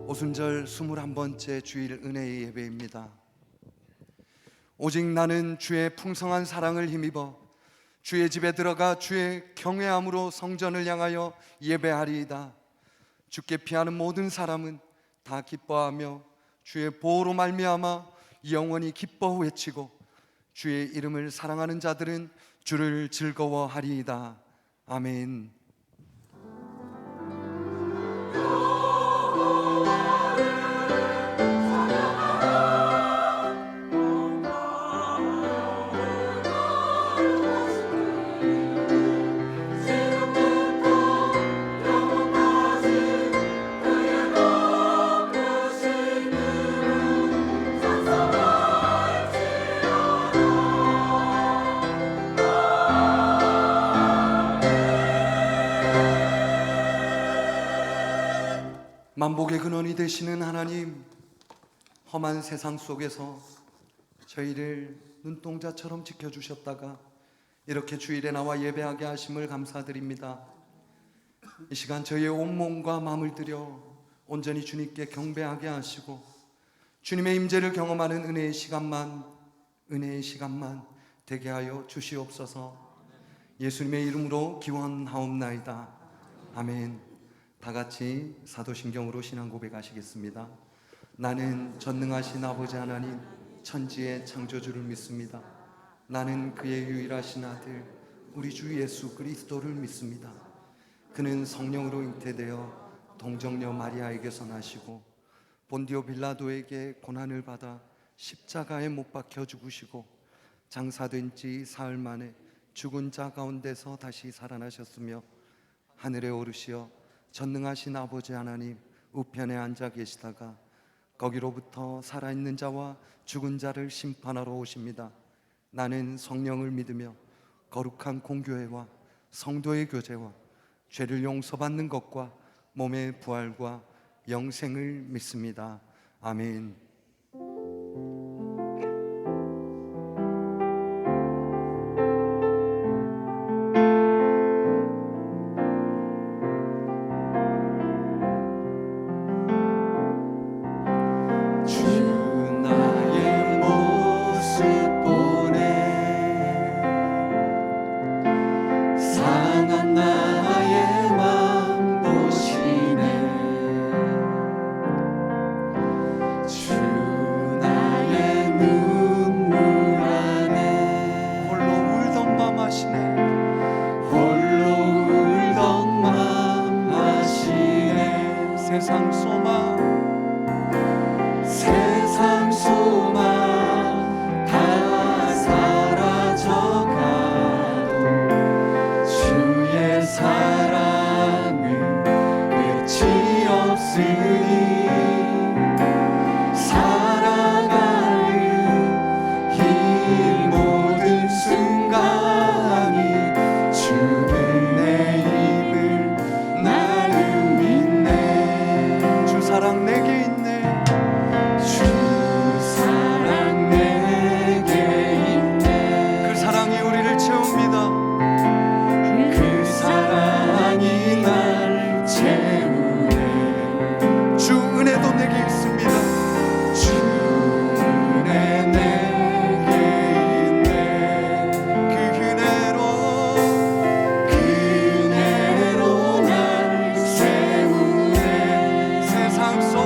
오순절 21번째 주일 은혜의 예배입니다. 오직 나는 주의 풍성한 사랑을 힘입어 주의 집에 들어가 주의 경외함으로 성전을 향하여 예배하리이다. 주께 피하는 모든 사람은 다 기뻐하며 주의 보호로 말미암아 영원히 기뻐 외치고 주의 이름을 사랑하는 자들은 주를 즐거워하리이다. 아멘. 만복의 근원이 되시는 하나님, 험한 세상 속에서 저희를 눈동자처럼 지켜주셨다가 이렇게 주일에 나와 예배하게 하심을 감사드립니다. 이 시간 저희의 온몸과 마음을 들여 온전히 주님께 경배하게 하시고 주님의 임재를 경험하는 은혜의 시간만 되게 하여 주시옵소서. 예수님의 이름으로 기원하옵나이다. 아멘. 다 같이 사도신경으로 신앙 고백하시겠습니다. 나는 전능하신 아버지 하나님 천지의 창조주를 믿습니다. 나는 그의 유일하신 아들 우리 주 예수 그리스도를 믿습니다. 그는 성령으로 잉태되어 동정녀 마리아에게서 나시고 본디오 빌라도에게 고난을 받아 십자가에 못 박혀 죽으시고 장사된 지 사흘 만에 죽은 자 가운데서 다시 살아나셨으며 하늘에 오르시어 전능하신 아버지 하나님 우편에 앉아 계시다가 거기로부터 살아있는 자와 죽은 자를 심판하러 오십니다. 나는 성령을 믿으며 거룩한 공교회와 성도의 교제와 죄를 용서받는 것과 몸의 부활과 영생을 믿습니다. 아멘. 세상 소망 다 사라져가도 주의 사랑은 끝이 없으니 살아가는 이 모든 순간이 주는 내 힘을 나는 믿네. 주 사랑 내게 있네. 주 사랑 내게 있네. 그 사랑이 우리를 채웁니다. 그 사랑이 날 채우네. 주 은혜도 내게 있습니다. 주 은혜 내게 있네. 그 은혜로 날 세우네. 세상 속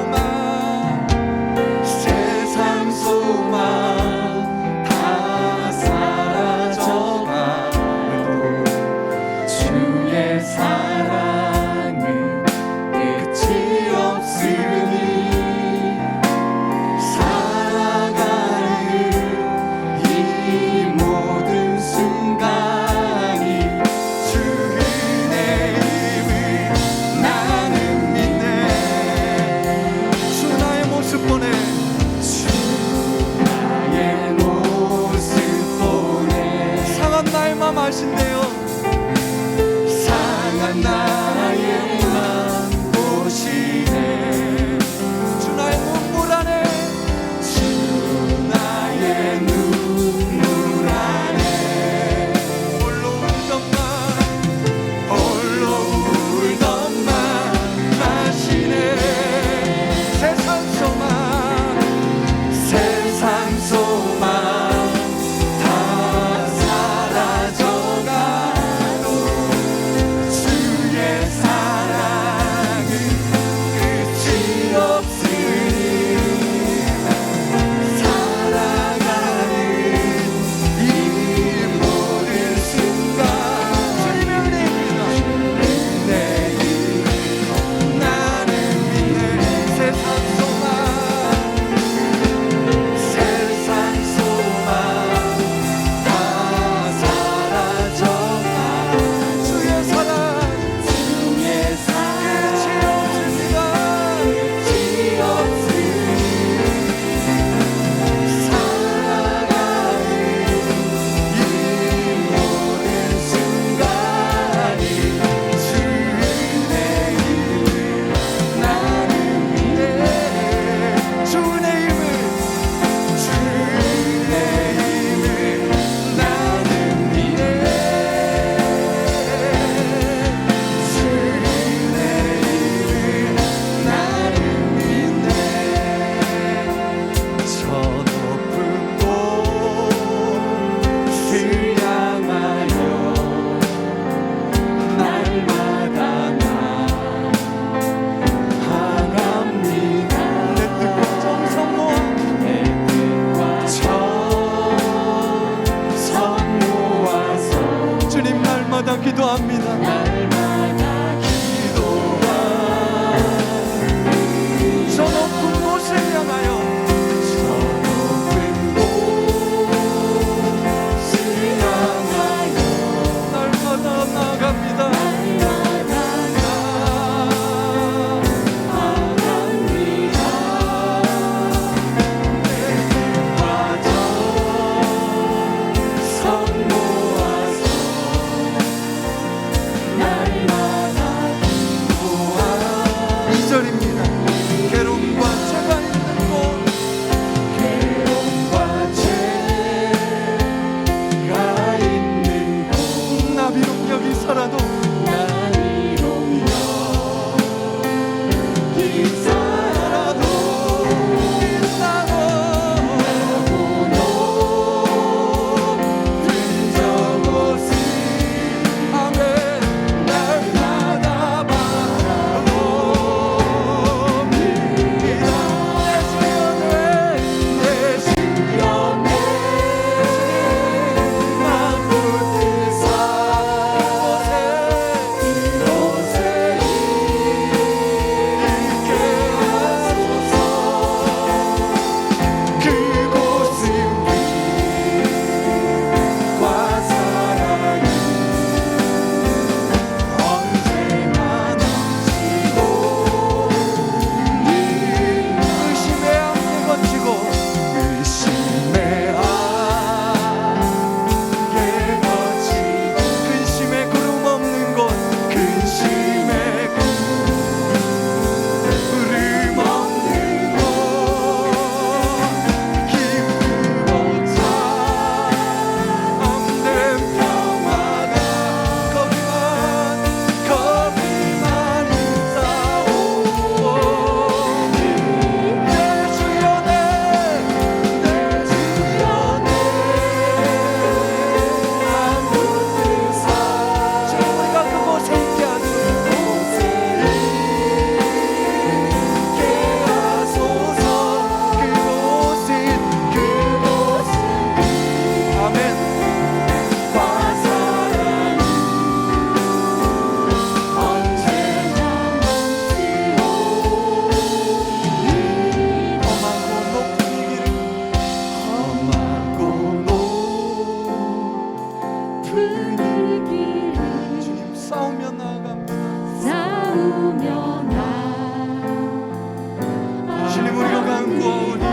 구하오니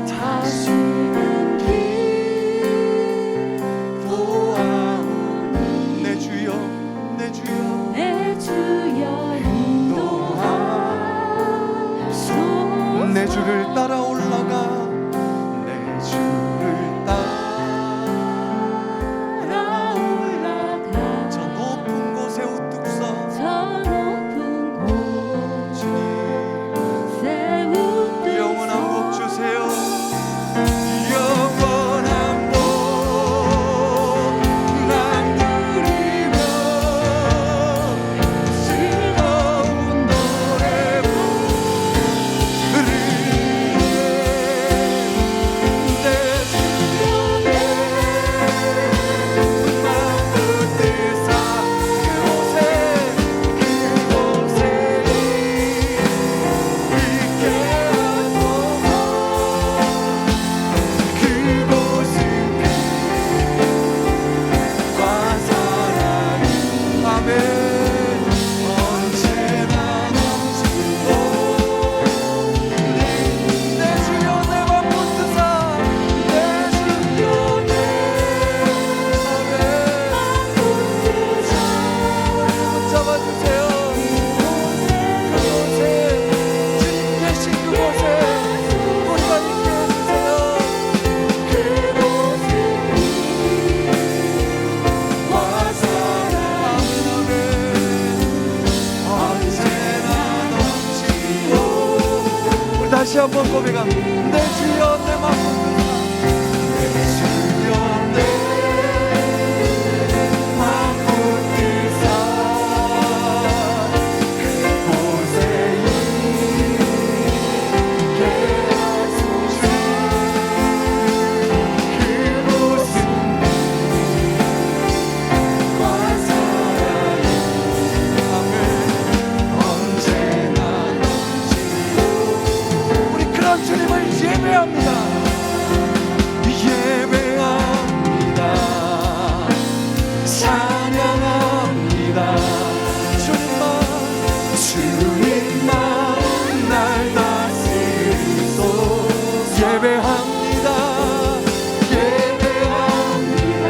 다시는 기도하오니 내 주여 내 주여 내 주여 인도하소서 내 주를 따라 올라가 내 주를 따라 올라가 저 높은 곳에 우뚝 서 저 높은 곳에 우뚝 영원한 복 주세요 영원한 복 난 누리며 즐거운 노래 부르네 내 주님의 맘 붙들사 그곳에 있게 하소서 그곳은 빛과 사랑이 아멘 언제나 넘치고 내 주여 내 맘 붙드사 내 주여 내 아멘 붙잡아주세요 그곳에 주님 계신 그곳에 우리가 있게 해주세요 그곳은 와 사랑하는 언제나 넘치고 우리 다시 한번 고백합니다 내 주여 내 맘 붙드사 내 주여 내 맘 붙드사 그곳에 있게 하소서 그곳은 빛과 사랑이 아멘 언제나 넘치고 우리 그런 주님을 예배합니다 예배합니다 찬양합니다 주님만 날 다스리소서 예배합니다 예배합니다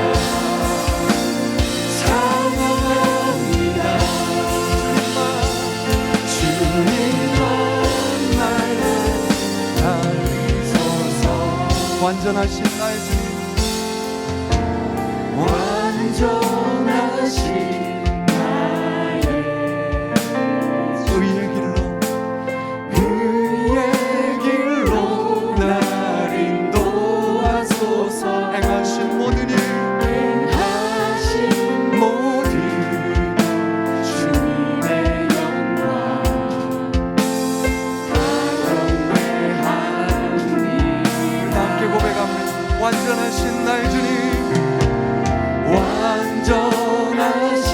찬양합니다 주님만 날 다스리소서 완전하신 나의 주님 완전하신 나의 의의 길로 날 인도하소서 행하신 모든 일 행하신 모든 주님의 영광 다 경배합니다 함께 고백합니다 완전하신 나의 주님 완전하신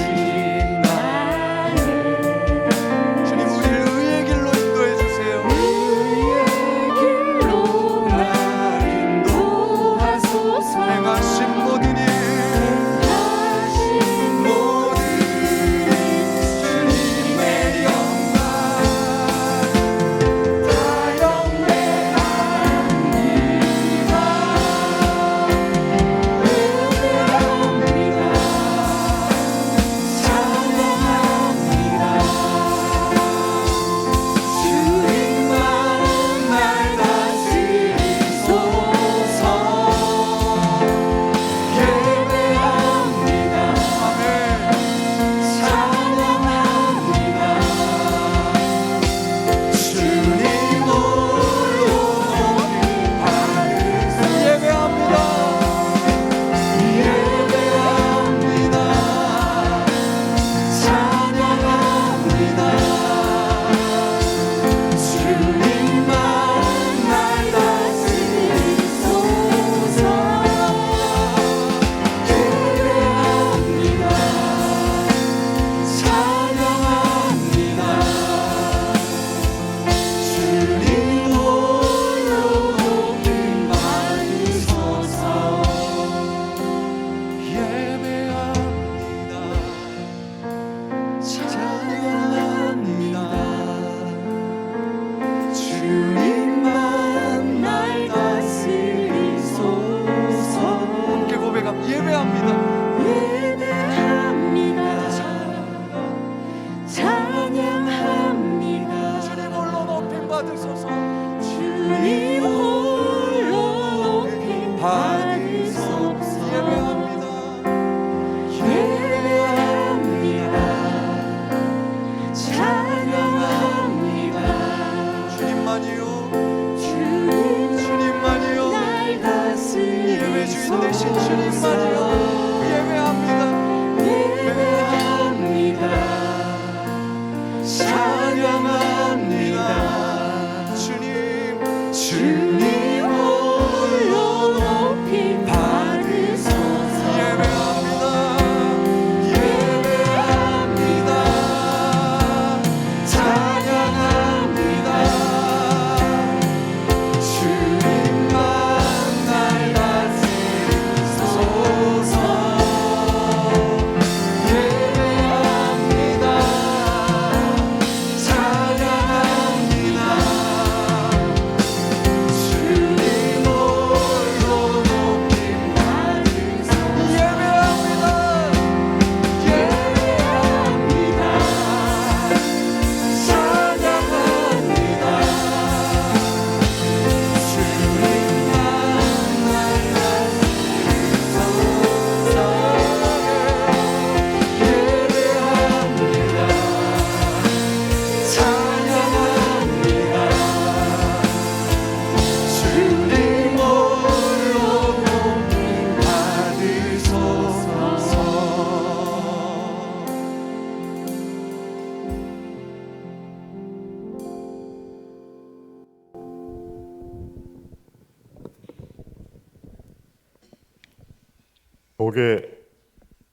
복의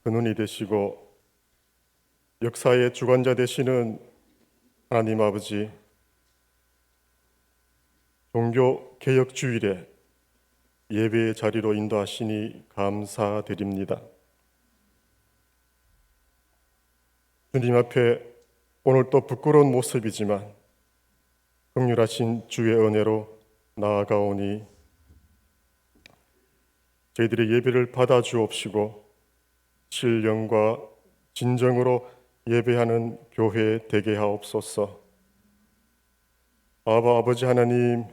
근원이 되시고 역사의 주관자 되시는 하나님 아버지, 종교 개혁 주일에 예배의 자리로 인도하시니 감사드립니다. 주님 앞에 오늘 또 부끄러운 모습이지만 긍휼하신 주의 은혜로 나아가오니 저희들의 예배를 받아 주옵시고 신령과 진정으로 예배하는 교회 되게 하옵소서. 아버지 하나님,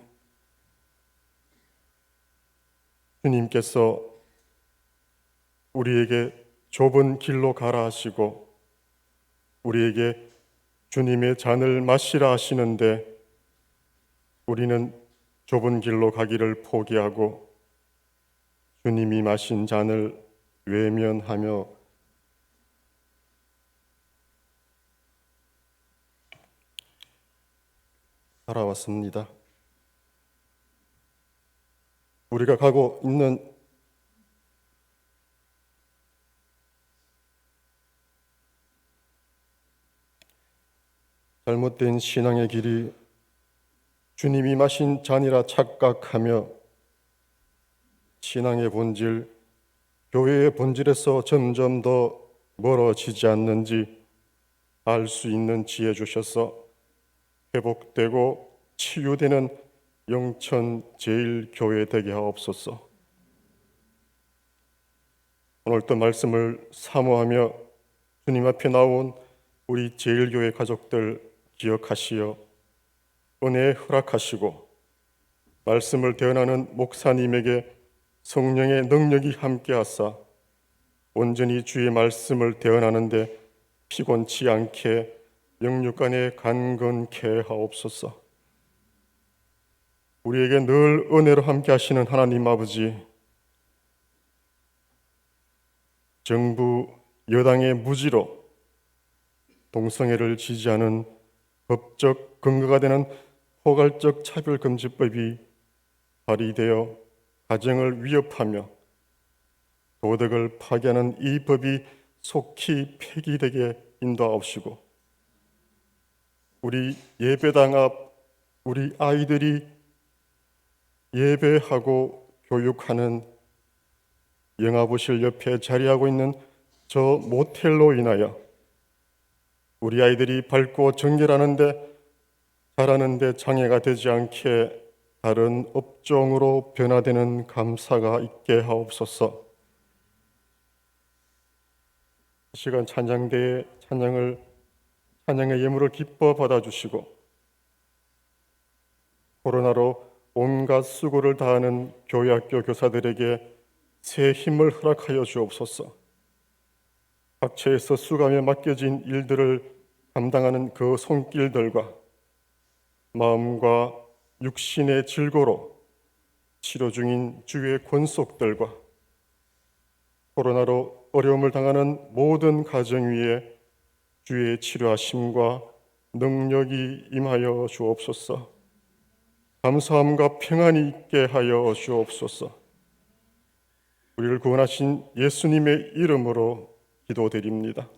주님께서 우리에게 좁은 길로 가라 하시고 우리에게 주님의 잔을 마시라 하시는데 우리는 좁은 길로 가기를 포기하고 주님이 마신 잔을 외면하며 살아왔습니다. 우리가 가고 있는 잘못된 신앙의 길이 주님이 마신 잔이라 착각하며 신앙의 본질, 교회의 본질에서 점점 더 멀어지지 않는지 알 수 있는 지혜 주셔서 회복되고 치유되는 영천 제일교회 되게 하옵소서. 오늘 또 말씀을 사모하며 주님 앞에 나온 우리 제일교회 가족들 기억하시어 은혜 허락하시고 말씀을 대언하는 목사님에게 성령의 능력이 함께하사 온전히 주의 말씀을 대언하는데 피곤치 않게 영육간에 간건케 하옵소서. 우리에게 늘 은혜로 함께 하시는 하나님 아버지, 정부 여당의 무지로 동성애를 지지하는 법적 근거가 되는 포괄적 차별금지법이 발의되어 가정을 위협하며 도덕을 파괴하는 이 법이 속히 폐기되게 인도하옵시고 우리 예배당 앞 우리 아이들이 예배하고 교육하는 영화부실 옆에 자리하고 있는 저 모텔로 인하여 우리 아이들이 밝고 정결하는데 잘하는데 장애가 되지 않게 다른 업종으로 변화되는 감사가 있게 하옵소서. 이 시간 찬양대의 찬양의 예물을 기뻐 받아주시고 코로나로 온갖 수고를 다하는 교회학교 교사들에게 새 힘을 허락하여 주옵소서. 각처에서 수감에 맡겨진 일들을 감당하는 그 손길들과 마음과 육신의 질고로 치료 중인 주의 권속들과 코로나로 어려움을 당하는 모든 가정 위에 주의 치료하심과 능력이 임하여 주옵소서. 감사함과 평안이 있게 하여 주옵소서. 우리를 구원하신 예수님의 이름으로 기도드립니다.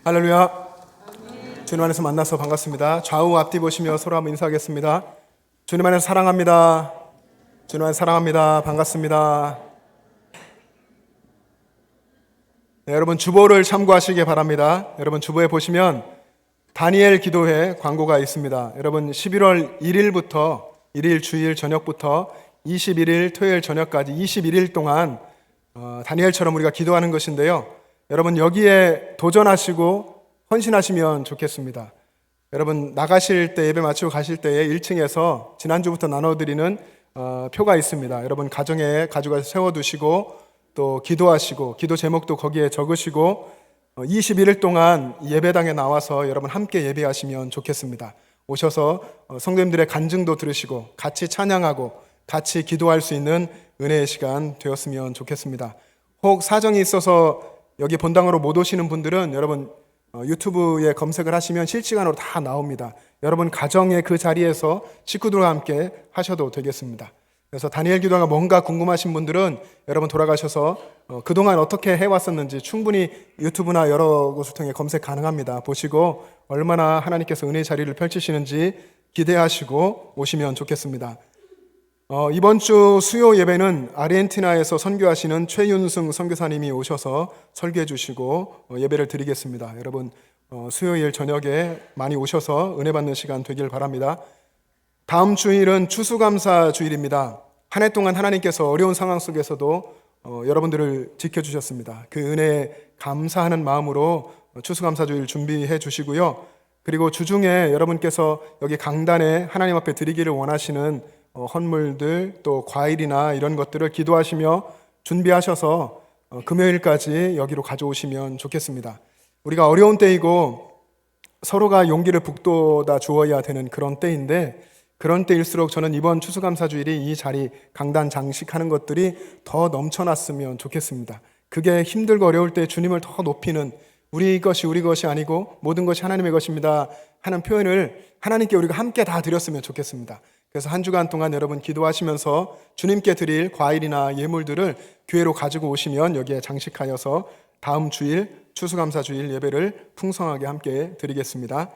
할렐루야. 주님 안에서 만나서 반갑습니다. 좌우 앞뒤 보시며 서로 한번 인사하겠습니다. 주님 안에서 사랑합니다. 주님 안에서 사랑합니다. 반갑습니다. 네, 여러분 주보를 참고하시기 바랍니다. 여러분 주보에 보시면 다니엘 기도회 광고가 있습니다. 여러분 11월 1일부터 1일 주일 저녁부터 21일 토요일 저녁까지 21일 동안 다니엘처럼 우리가 기도하는 것인데요. 여러분 여기에 도전하시고 헌신하시면 좋겠습니다. 여러분 나가실 때 예배 마치고 가실 때에 1층에서 지난주부터 나눠드리는 표가 있습니다. 여러분 가정에 가져가서 세워두시고 또 기도하시고 기도 제목도 거기에 적으시고 21일 동안 예배당에 나와서 여러분 함께 예배하시면 좋겠습니다. 오셔서 성도님들의 간증도 들으시고 같이 찬양하고 같이 기도할 수 있는 은혜의 시간 되었으면 좋겠습니다. 혹 사정이 있어서 여기 본당으로 못 오시는 분들은 여러분 유튜브에 검색을 하시면 실시간으로 다 나옵니다. 여러분 가정의 그 자리에서 식구들과 함께 하셔도 되겠습니다. 그래서 다니엘 기도가 뭔가 궁금하신 분들은 여러분 돌아가셔서 그동안 어떻게 해왔었는지 충분히 유튜브나 여러 곳을 통해 검색 가능합니다. 보시고 얼마나 하나님께서 은혜의 자리를 펼치시는지 기대하시고 오시면 좋겠습니다. 이번 주 수요 예배는 아르헨티나에서 선교하시는 최윤승 선교사님이 오셔서 설교해 주시고 예배를 드리겠습니다. 여러분 수요일 저녁에 많이 오셔서 은혜 받는 시간 되길 바랍니다. 다음 주일은 추수감사 주일입니다. 한 해 동안 하나님께서 어려운 상황 속에서도 여러분들을 지켜주셨습니다. 그 은혜에 감사하는 마음으로 추수감사 주일 준비해 주시고요. 그리고 주중에 여러분께서 여기 강단에 하나님 앞에 드리기를 원하시는 헌물들 또 과일이나 이런 것들을 기도하시며 준비하셔서 금요일까지 여기로 가져오시면 좋겠습니다. 우리가 어려운 때이고 서로가 용기를 북돋아 주어야 되는 그런 때인데 그런 때일수록 저는 이번 추수감사주일이 이 자리 강단 장식하는 것들이 더 넘쳐났으면 좋겠습니다. 그게 힘들고 어려울 때 주님을 더 높이는 우리 것이 아니고 모든 것이 하나님의 것입니다 하는 표현을 하나님께 우리가 함께 다 드렸으면 좋겠습니다. 그래서 한 주간 동안 여러분 기도하시면서 주님께 드릴 과일이나 예물들을 교회로 가지고 오시면 여기에 장식하여서 다음 주일 추수감사주일 예배를 풍성하게 함께 드리겠습니다.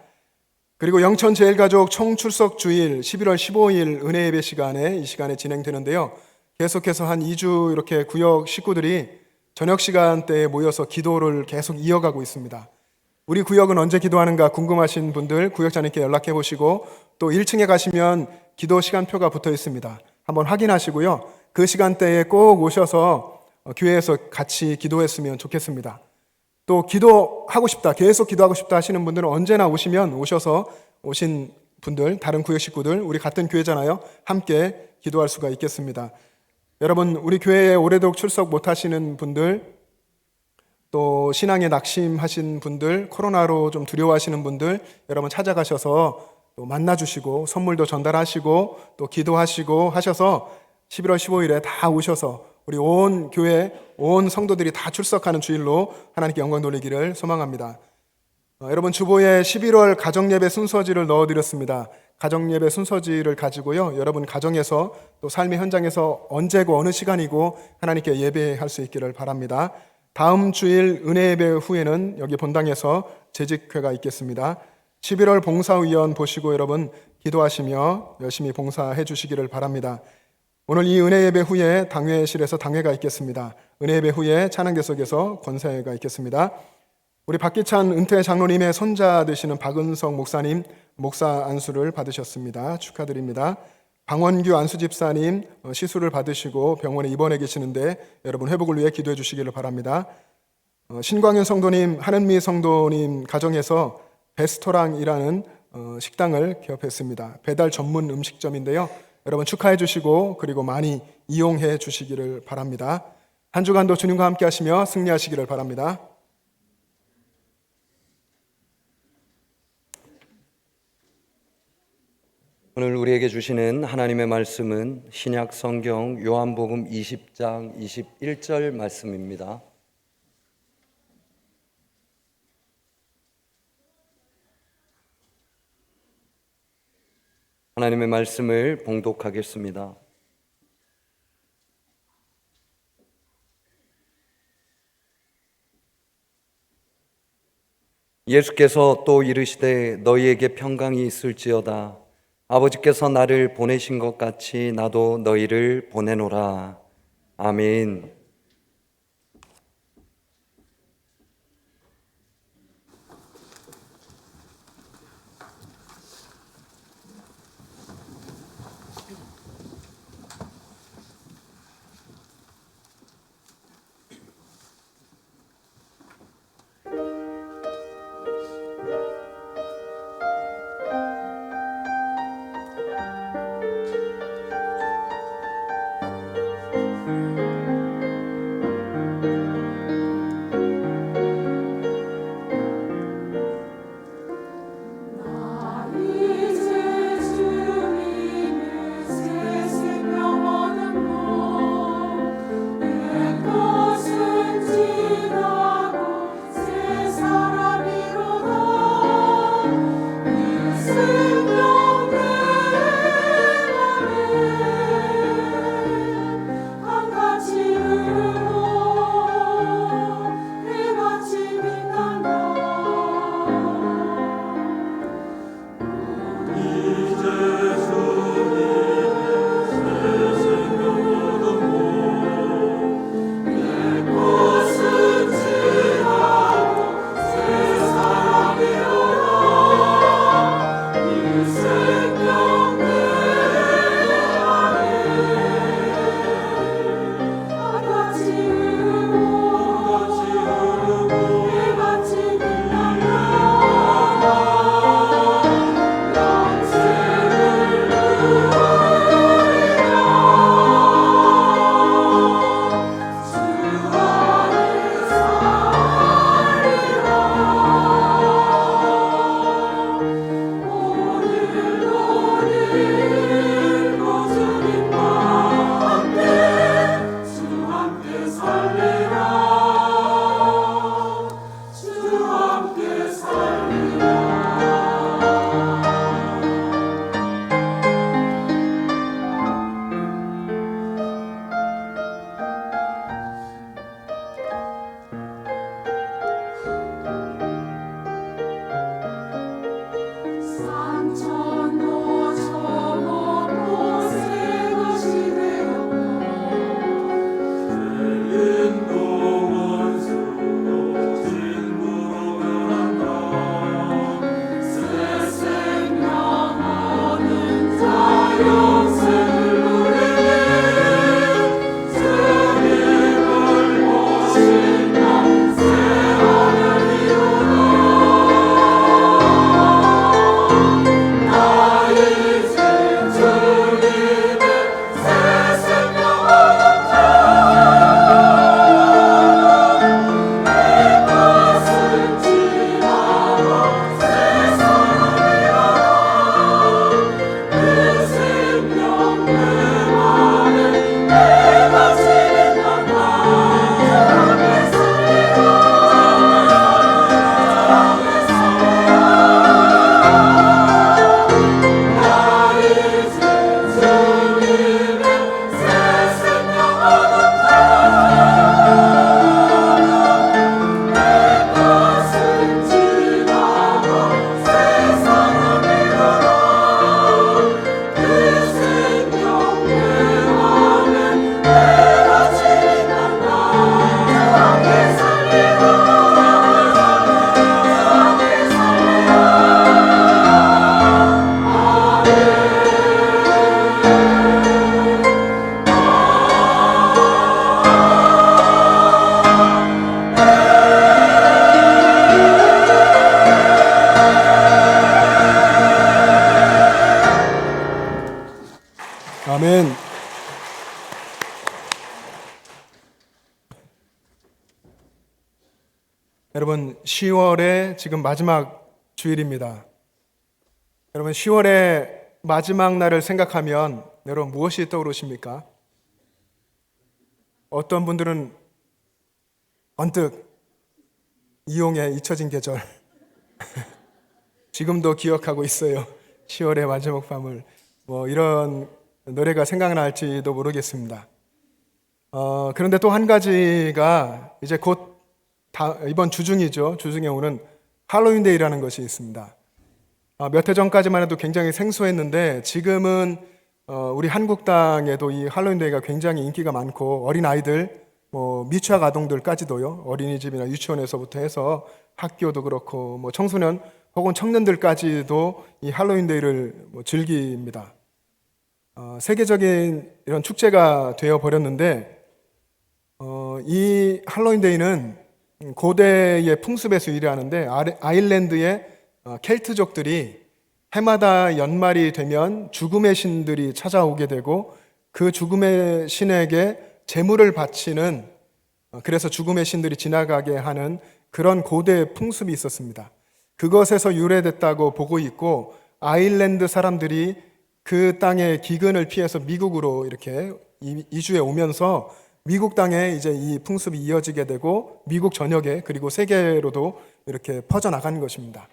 그리고 영천제일가족 총출석 주일 11월 15일 은혜 예배 시간에 이 시간에 진행되는데요. 계속해서 한 2주 이렇게 구역 식구들이 저녁 시간대에 모여서 기도를 계속 이어가고 있습니다. 우리 구역은 언제 기도하는가 궁금하신 분들 구역장님께 연락해 보시고 또 1층에 가시면 기도 시간표가 붙어 있습니다. 한번 확인하시고요. 그 시간대에 꼭 오셔서 교회에서 같이 기도했으면 좋겠습니다. 또 기도하고 싶다, 계속 기도하고 싶다 하시는 분들은 언제나 오셔서 오신 분들, 다른 구역 식구들, 우리 같은 교회잖아요. 함께 기도할 수가 있겠습니다. 여러분, 우리 교회에 오래도록 출석 못 하시는 분들, 또 신앙에 낙심하신 분들, 코로나로 좀 두려워하시는 분들, 여러분 찾아가셔서 또 만나주시고 선물도 전달하시고 또 기도하시고 하셔서 11월 15일에 다 오셔서 우리 온 교회, 온 성도들이 다 출석하는 주일로 하나님께 영광 돌리기를 소망합니다. 여러분 주보에 11월 가정예배 순서지를 넣어드렸습니다. 가정예배 순서지를 가지고요. 여러분 가정에서 또 삶의 현장에서 언제고 어느 시간이고 하나님께 예배할 수 있기를 바랍니다. 다음 주일 은혜예배 후에는 여기 본당에서 재직회가 있겠습니다. 11월 봉사위원 보시고 여러분 기도하시며 열심히 봉사해 주시기를 바랍니다. 오늘 이 은혜예배 후에 당회실에서 당회가 있겠습니다. 은혜예배 후에 찬양대석에서 권사회가 있겠습니다. 우리 박기찬 은퇴 장로님의 손자 되시는 박은석 목사님 목사 안수를 받으셨습니다. 축하드립니다. 방원규 안수집사님 시술을 받으시고 병원에 입원해 계시는데 여러분 회복을 위해 기도해 주시기를 바랍니다. 신광현 성도님, 한은미 성도님 가정에서 베스토랑이라는 식당을 개업했습니다. 배달 전문 음식점인데요. 여러분 축하해 주시고 그리고 많이 이용해 주시기를 바랍니다. 한 주간도 주님과 함께 하시며 승리하시기를 바랍니다. 오늘 우리에게 주시는 하나님의 말씀은 신약 성경 요한복음 20장 21절 말씀입니다. 하나님의 말씀을 봉독하겠습니다. 예수께서 또 이르시되 너희에게 평강이 있을지어다. 아버지께서 나를 보내신 것 같이 나도 너희를 보내노라. 아멘. 아멘. 여러분, 10월의 지금 마지막 주일입니다. 여러분, 10월의 마지막 날을 생각하면 여러분 무엇이 떠오르십니까? 어떤 분들은 언뜻 이용의 잊혀진 계절 지금도 기억하고 있어요. 10월의 마지막 밤을 뭐 이런 노래가 생각날지도 모르겠습니다. 그런데 또 한 가지가 이제 곧 이번 주중이죠. 주중에 오는 할로윈데이라는 것이 있습니다. 몇 해 전까지만 해도 굉장히 생소했는데 지금은 우리 한국 땅에도 이 할로윈데이가 굉장히 인기가 많고 어린아이들, 뭐 미취학 아동들까지도요. 어린이집이나 유치원에서부터 해서 학교도 그렇고 뭐 청소년 혹은 청년들까지도 이 할로윈데이를 즐깁니다. 세계적인 이런 축제가 되어 버렸는데 이 할로윈데이는 고대의 풍습에서 유래하는데 아일랜드의 켈트족들이 해마다 연말이 되면 죽음의 신들이 찾아오게 되고 그 죽음의 신에게 제물을 바치는, 그래서 죽음의 신들이 지나가게 하는 그런 고대 풍습이 있었습니다. 그것에서 유래됐다고 보고 있고 아일랜드 사람들이 그 땅의 기근을 피해서 미국으로 이렇게 이주해 오면서 미국 땅에 이제 이 풍습이 이어지게 되고 미국 전역에 그리고 세계로도 이렇게 퍼져나가는 것입니다.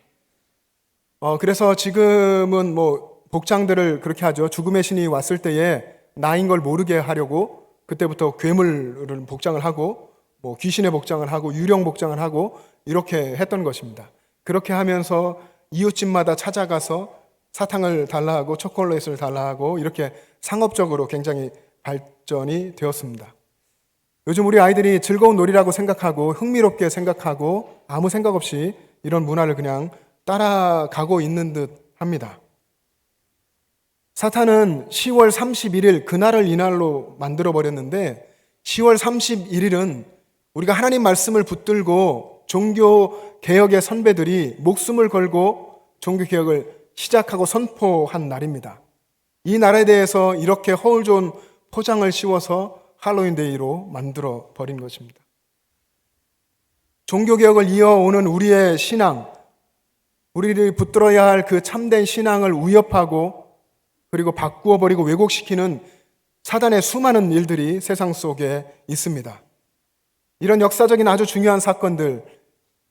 그래서 지금은 뭐 복장들을 그렇게 하죠. 죽음의 신이 왔을 때에 나인 걸 모르게 하려고 그때부터 괴물을 복장을 하고 뭐 귀신의 복장을 하고 유령 복장을 하고 이렇게 했던 것입니다. 그렇게 하면서 이웃집마다 찾아가서 사탕을 달라 하고 초콜릿을 달라 하고 이렇게 상업적으로 굉장히 발전이 되었습니다. 요즘 우리 아이들이 즐거운 놀이라고 생각하고 흥미롭게 생각하고 아무 생각 없이 이런 문화를 그냥 따라가고 있는 듯 합니다. 사탄은 10월 31일 그날을 이날로 만들어 버렸는데 10월 31일은 우리가 하나님 말씀을 붙들고 종교 개혁의 선배들이 목숨을 걸고 종교 개혁을 시작하고 선포한 날입니다. 이 날에 대해서 이렇게 허울 좋은 포장을 씌워서 할로윈데이로 만들어 버린 것입니다. 종교개혁을 이어오는 우리의 신앙, 우리를 붙들어야 할 그 참된 신앙을 위협하고 그리고 바꾸어 버리고 왜곡시키는 사단의 수많은 일들이 세상 속에 있습니다. 이런 역사적인 아주 중요한 사건들,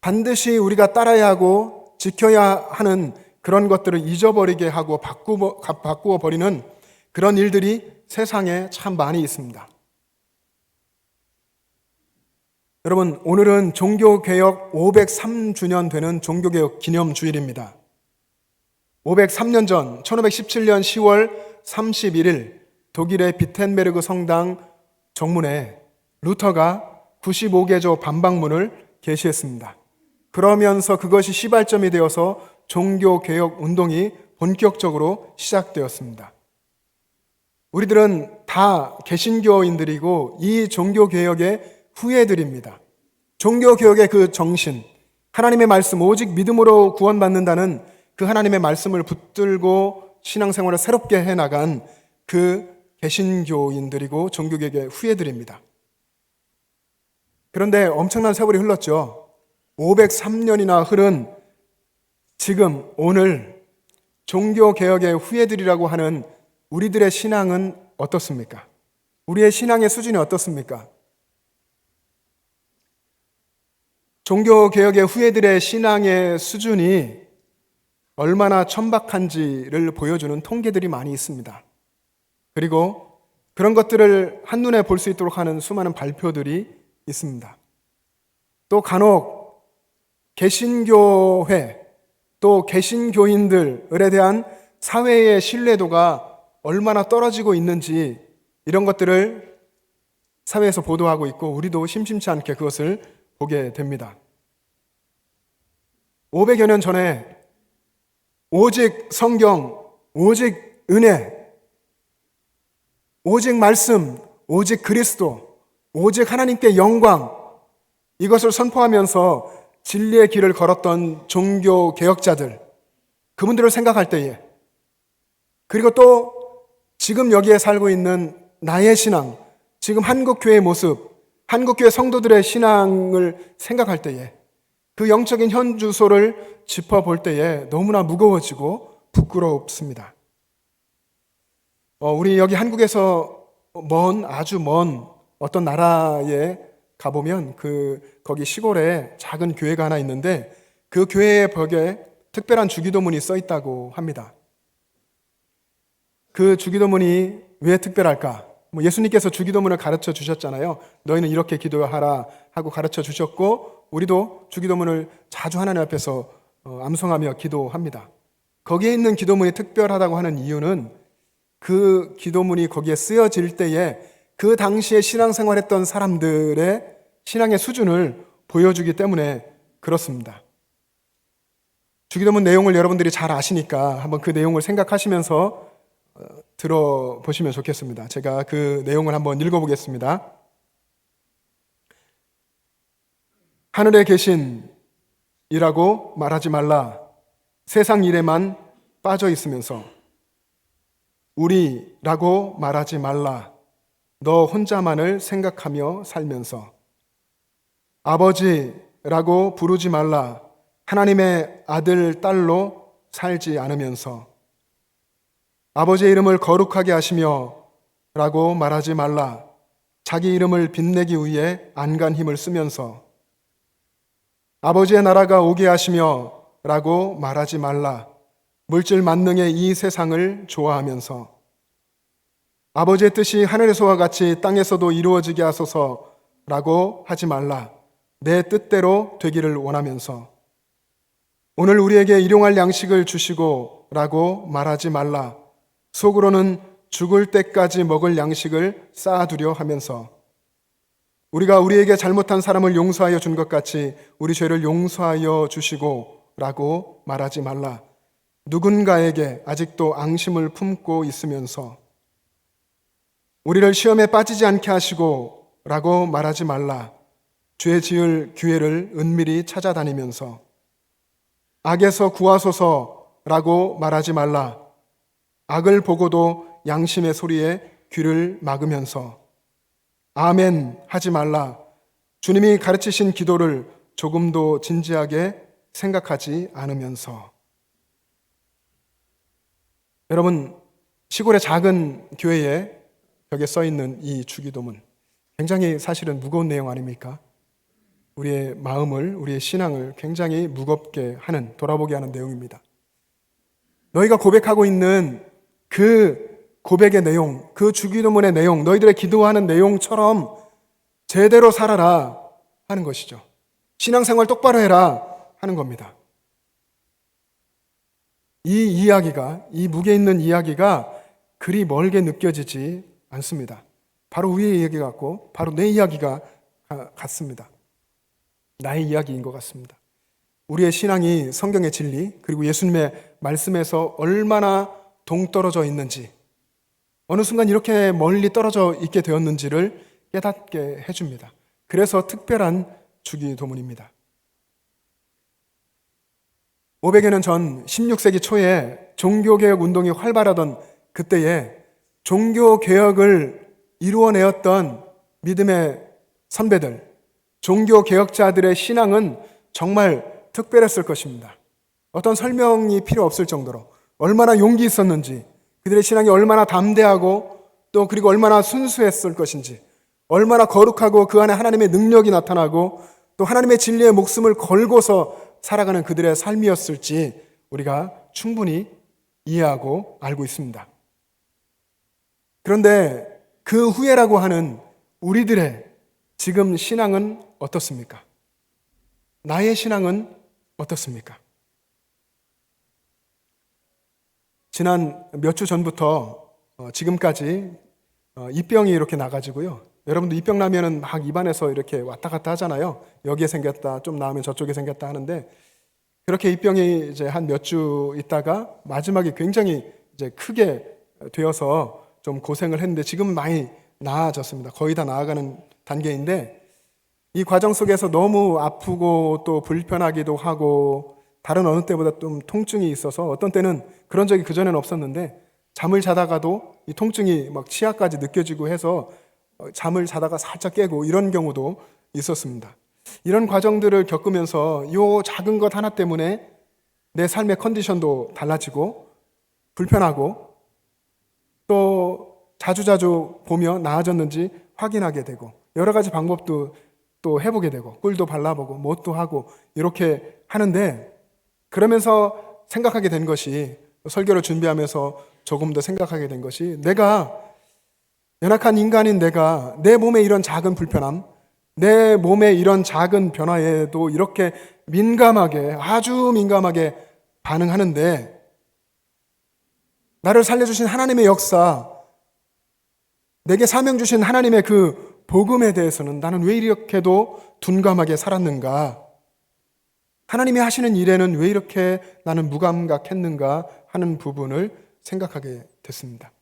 반드시 우리가 따라야 하고 지켜야 하는 그런 것들을 잊어버리게 하고 바꾸어 버리는 그런 일들이 세상에 참 많이 있습니다. 여러분, 오늘은 종교개혁 503주년 되는 종교개혁 기념주일입니다. 503년 전 1517년 10월 31일 독일의 비텐베르그 성당 정문에 루터가 95개조 반박문을 게시했습니다. 그러면서 그것이 시발점이 되어서 종교개혁 운동이 본격적으로 시작되었습니다. 우리들은 다 개신교인들이고 이 종교개혁의 후예들입니다. 종교개혁의 그 정신, 하나님의 말씀, 오직 믿음으로 구원받는다는 그 하나님의 말씀을 붙들고 신앙생활을 새롭게 해나간 그 개신교인들이고 종교개혁의 후예들입니다. 그런데 엄청난 세월이 흘렀죠. 503년이나 흐른 지금 오늘 종교개혁의 후예들이라고 하는 우리들의 신앙은 어떻습니까? 우리의 신앙의 수준이 어떻습니까? 종교개혁의 후예들의 신앙의 수준이 얼마나 천박한지를 보여주는 통계들이 많이 있습니다. 그리고 그런 것들을 한눈에 볼 수 있도록 하는 수많은 발표들이 있습니다. 또 간혹 개신교회 또 개신교인들에 대한 사회의 신뢰도가 얼마나 떨어지고 있는지 이런 것들을 사회에서 보도하고 있고 우리도 심심치 않게 그것을 보게 됩니다. 500여 년 전에 오직 성경, 오직 은혜, 오직 말씀, 오직 그리스도, 오직 하나님께 영광, 이것을 선포하면서 진리의 길을 걸었던 종교 개혁자들, 그분들을 생각할 때에, 그리고 또 지금 여기에 살고 있는 나의 신앙, 지금 한국교회의 모습, 한국교회 성도들의 신앙을 생각할 때에, 그 영적인 현주소를 짚어볼 때에 너무나 무거워지고 부끄럽습니다. 우리 여기 한국에서 아주 먼 어떤 나라에 가보면 거기 시골에 작은 교회가 하나 있는데 그 교회의 벽에 특별한 주기도문이 써 있다고 합니다. 그 주기도문이 왜 특별할까? 예수님께서 주기도문을 가르쳐 주셨잖아요. 너희는 이렇게 기도하라 하고 가르쳐 주셨고 우리도 주기도문을 자주 하나님 앞에서 암송하며 기도합니다. 거기에 있는 기도문이 특별하다고 하는 이유는 그 기도문이 거기에 쓰여질 때에 그 당시에 신앙생활했던 사람들의 신앙의 수준을 보여주기 때문에 그렇습니다. 주기도문 내용을 여러분들이 잘 아시니까 한번 그 내용을 생각하시면서 들어보시면 좋겠습니다. 제가 그 내용을 한번 읽어보겠습니다. 하늘에 계신 이라고 말하지 말라. 세상 일에만 빠져 있으면서 우리라고 말하지 말라. 너 혼자만을 생각하며 살면서 아버지라고 부르지 말라. 하나님의 아들, 딸로 살지 않으면서 아버지의 이름을 거룩하게 하시며 라고 말하지 말라. 자기 이름을 빛내기 위해 안간 힘을 쓰면서 아버지의 나라가 오게 하시며 라고 말하지 말라. 물질 만능의 이 세상을 좋아하면서 아버지의 뜻이 하늘에서와 같이 땅에서도 이루어지게 하소서 라고 하지 말라. 내 뜻대로 되기를 원하면서 오늘 우리에게 일용할 양식을 주시고 라고 말하지 말라. 속으로는 죽을 때까지 먹을 양식을 쌓아두려 하면서 우리가 우리에게 잘못한 사람을 용서하여 준 것 같이 우리 죄를 용서하여 주시고 라고 말하지 말라. 누군가에게 아직도 앙심을 품고 있으면서 우리를 시험에 빠지지 않게 하시고 라고 말하지 말라. 죄 지을 기회를 은밀히 찾아다니면서 악에서 구하소서 라고 말하지 말라. 악을 보고도 양심의 소리에 귀를 막으면서 아멘 하지 말라. 주님이 가르치신 기도를 조금도 진지하게 생각하지 않으면서. 여러분, 시골의 작은 교회에 벽에 써 있는 이 주기도문, 굉장히 사실은 무거운 내용 아닙니까? 우리의 마음을, 우리의 신앙을 굉장히 무겁게 하는, 돌아보게 하는 내용입니다. 너희가 고백하고 있는 그 고백의 내용, 그 주기도문의 내용, 너희들의 기도하는 내용처럼 제대로 살아라 하는 것이죠. 신앙생활 똑바로 해라 하는 겁니다. 이 이야기가, 이 무게 있는 이야기가 그리 멀게 느껴지지 않습니다. 바로 우리의 이야기 같고 바로 내 이야기가 같습니다. 나의 이야기인 것 같습니다. 우리의 신앙이 성경의 진리 그리고 예수님의 말씀에서 얼마나 동떨어져 있는지, 어느 순간 이렇게 멀리 떨어져 있게 되었는지를 깨닫게 해줍니다. 그래서 특별한 주기도문입니다. 500여 년 전 16세기 초에 종교개혁 운동이 활발하던 그때에 종교개혁을 이루어내었던 믿음의 선배들, 종교개혁자들의 신앙은 정말 특별했을 것입니다. 어떤 설명이 필요 없을 정도로 얼마나 용기 있었는지, 그들의 신앙이 얼마나 담대하고 또 그리고 얼마나 순수했을 것인지, 얼마나 거룩하고 그 안에 하나님의 능력이 나타나고 또 하나님의 진리에 목숨을 걸고서 살아가는 그들의 삶이었을지 우리가 충분히 이해하고 알고 있습니다. 그런데 그 후에라고 하는 우리들의 지금 신앙은 어떻습니까? 나의 신앙은 어떻습니까? 지난 몇 주 전부터 지금까지 이 병이 이렇게 나가지고요. 여러분도 입병 나면은 막 입안에서 이렇게 왔다 갔다 하잖아요. 여기에 생겼다, 좀 나으면 저쪽에 생겼다 하는데, 그렇게 입병이 이제 한 몇 주 있다가 마지막에 굉장히 이제 크게 되어서 좀 고생을 했는데 지금은 많이 나아졌습니다. 거의 다 나아가는 단계인데, 이 과정 속에서 너무 아프고 또 불편하기도 하고 다른 어느 때보다 좀 통증이 있어서 어떤 때는 그런 적이 그전에는 없었는데 잠을 자다가도 이 통증이 막 치아까지 느껴지고 해서 잠을 자다가 살짝 깨고 이런 경우도 있었습니다. 이런 과정들을 겪으면서 이 작은 것 하나 때문에 내 삶의 컨디션도 달라지고 불편하고 또 자주자주 보며 나아졌는지 확인하게 되고 여러 가지 방법도 또 해보게 되고 꿀도 발라보고 뭣도 하고 이렇게 하는데, 그러면서 생각하게 된 것이, 설교를 준비하면서 조금 더 생각하게 된 것이, 내가 연약한 인간인 내가 내 몸에 이런 작은 불편함, 내 몸에 이런 작은 변화에도 이렇게 민감하게, 아주 민감하게 반응하는데, 나를 살려주신 하나님의 역사, 내게 사명 주신 하나님의 그 복음에 대해서는 나는 왜 이렇게도 둔감하게 살았는가? 하나님이 하시는 일에는 왜 이렇게 나는 무감각했는가 하는 부분을 생각하게 됐습니다.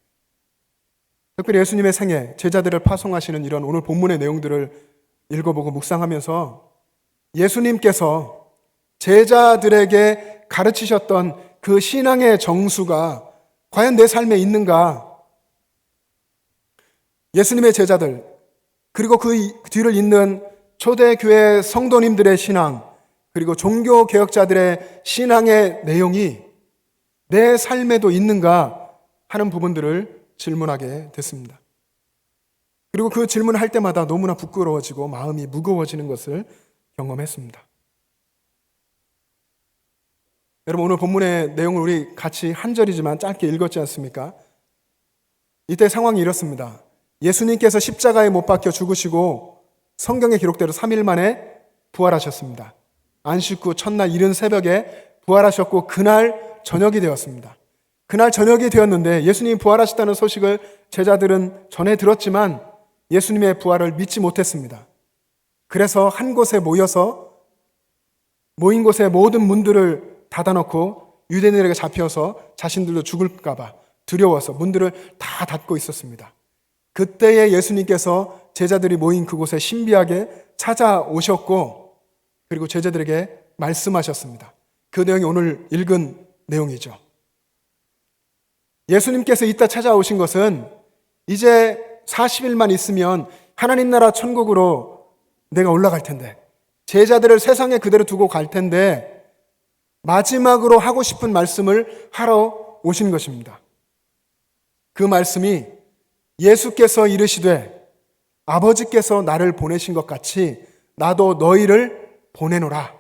특별히 예수님의 생애, 제자들을 파송하시는 이런 오늘 본문의 내용들을 읽어보고 묵상하면서 예수님께서 제자들에게 가르치셨던 그 신앙의 정수가 과연 내 삶에 있는가? 예수님의 제자들, 그리고 그 뒤를 잇는 초대교회 성도님들의 신앙, 그리고 종교개혁자들의 신앙의 내용이 내 삶에도 있는가 하는 부분들을 질문하게 됐습니다. 그리고 그 질문을 할 때마다 너무나 부끄러워지고 마음이 무거워지는 것을 경험했습니다. 여러분, 오늘 본문의 내용을 우리 같이 한 절이지만 짧게 읽었지 않습니까? 이때 상황이 이렇습니다. 예수님께서 십자가에 못 박혀 죽으시고 성경의 기록대로 3일 만에 부활하셨습니다. 안식 후 첫날 이른 새벽에 부활하셨고 그날 저녁이 되었습니다. 그날 저녁이 되었는데 예수님이 부활하셨다는 소식을 제자들은 전해 들었지만 예수님의 부활을 믿지 못했습니다. 그래서 한 곳에 모인 곳에 모든 문들을 닫아놓고 유대인들에게 잡혀서 자신들도 죽을까 봐 두려워서 문들을 다 닫고 있었습니다. 그때에 예수님께서 제자들이 모인 그곳에 신비하게 찾아오셨고 그리고 제자들에게 말씀하셨습니다. 그 내용이 오늘 읽은 내용이죠. 예수님께서 이따 찾아오신 것은 이제 40일만 있으면 하나님 나라 천국으로 내가 올라갈 텐데, 제자들을 세상에 그대로 두고 갈 텐데 마지막으로 하고 싶은 말씀을 하러 오신 것입니다. 그 말씀이 예수께서 이르시되 아버지께서 나를 보내신 것 같이 나도 너희를 보내노라.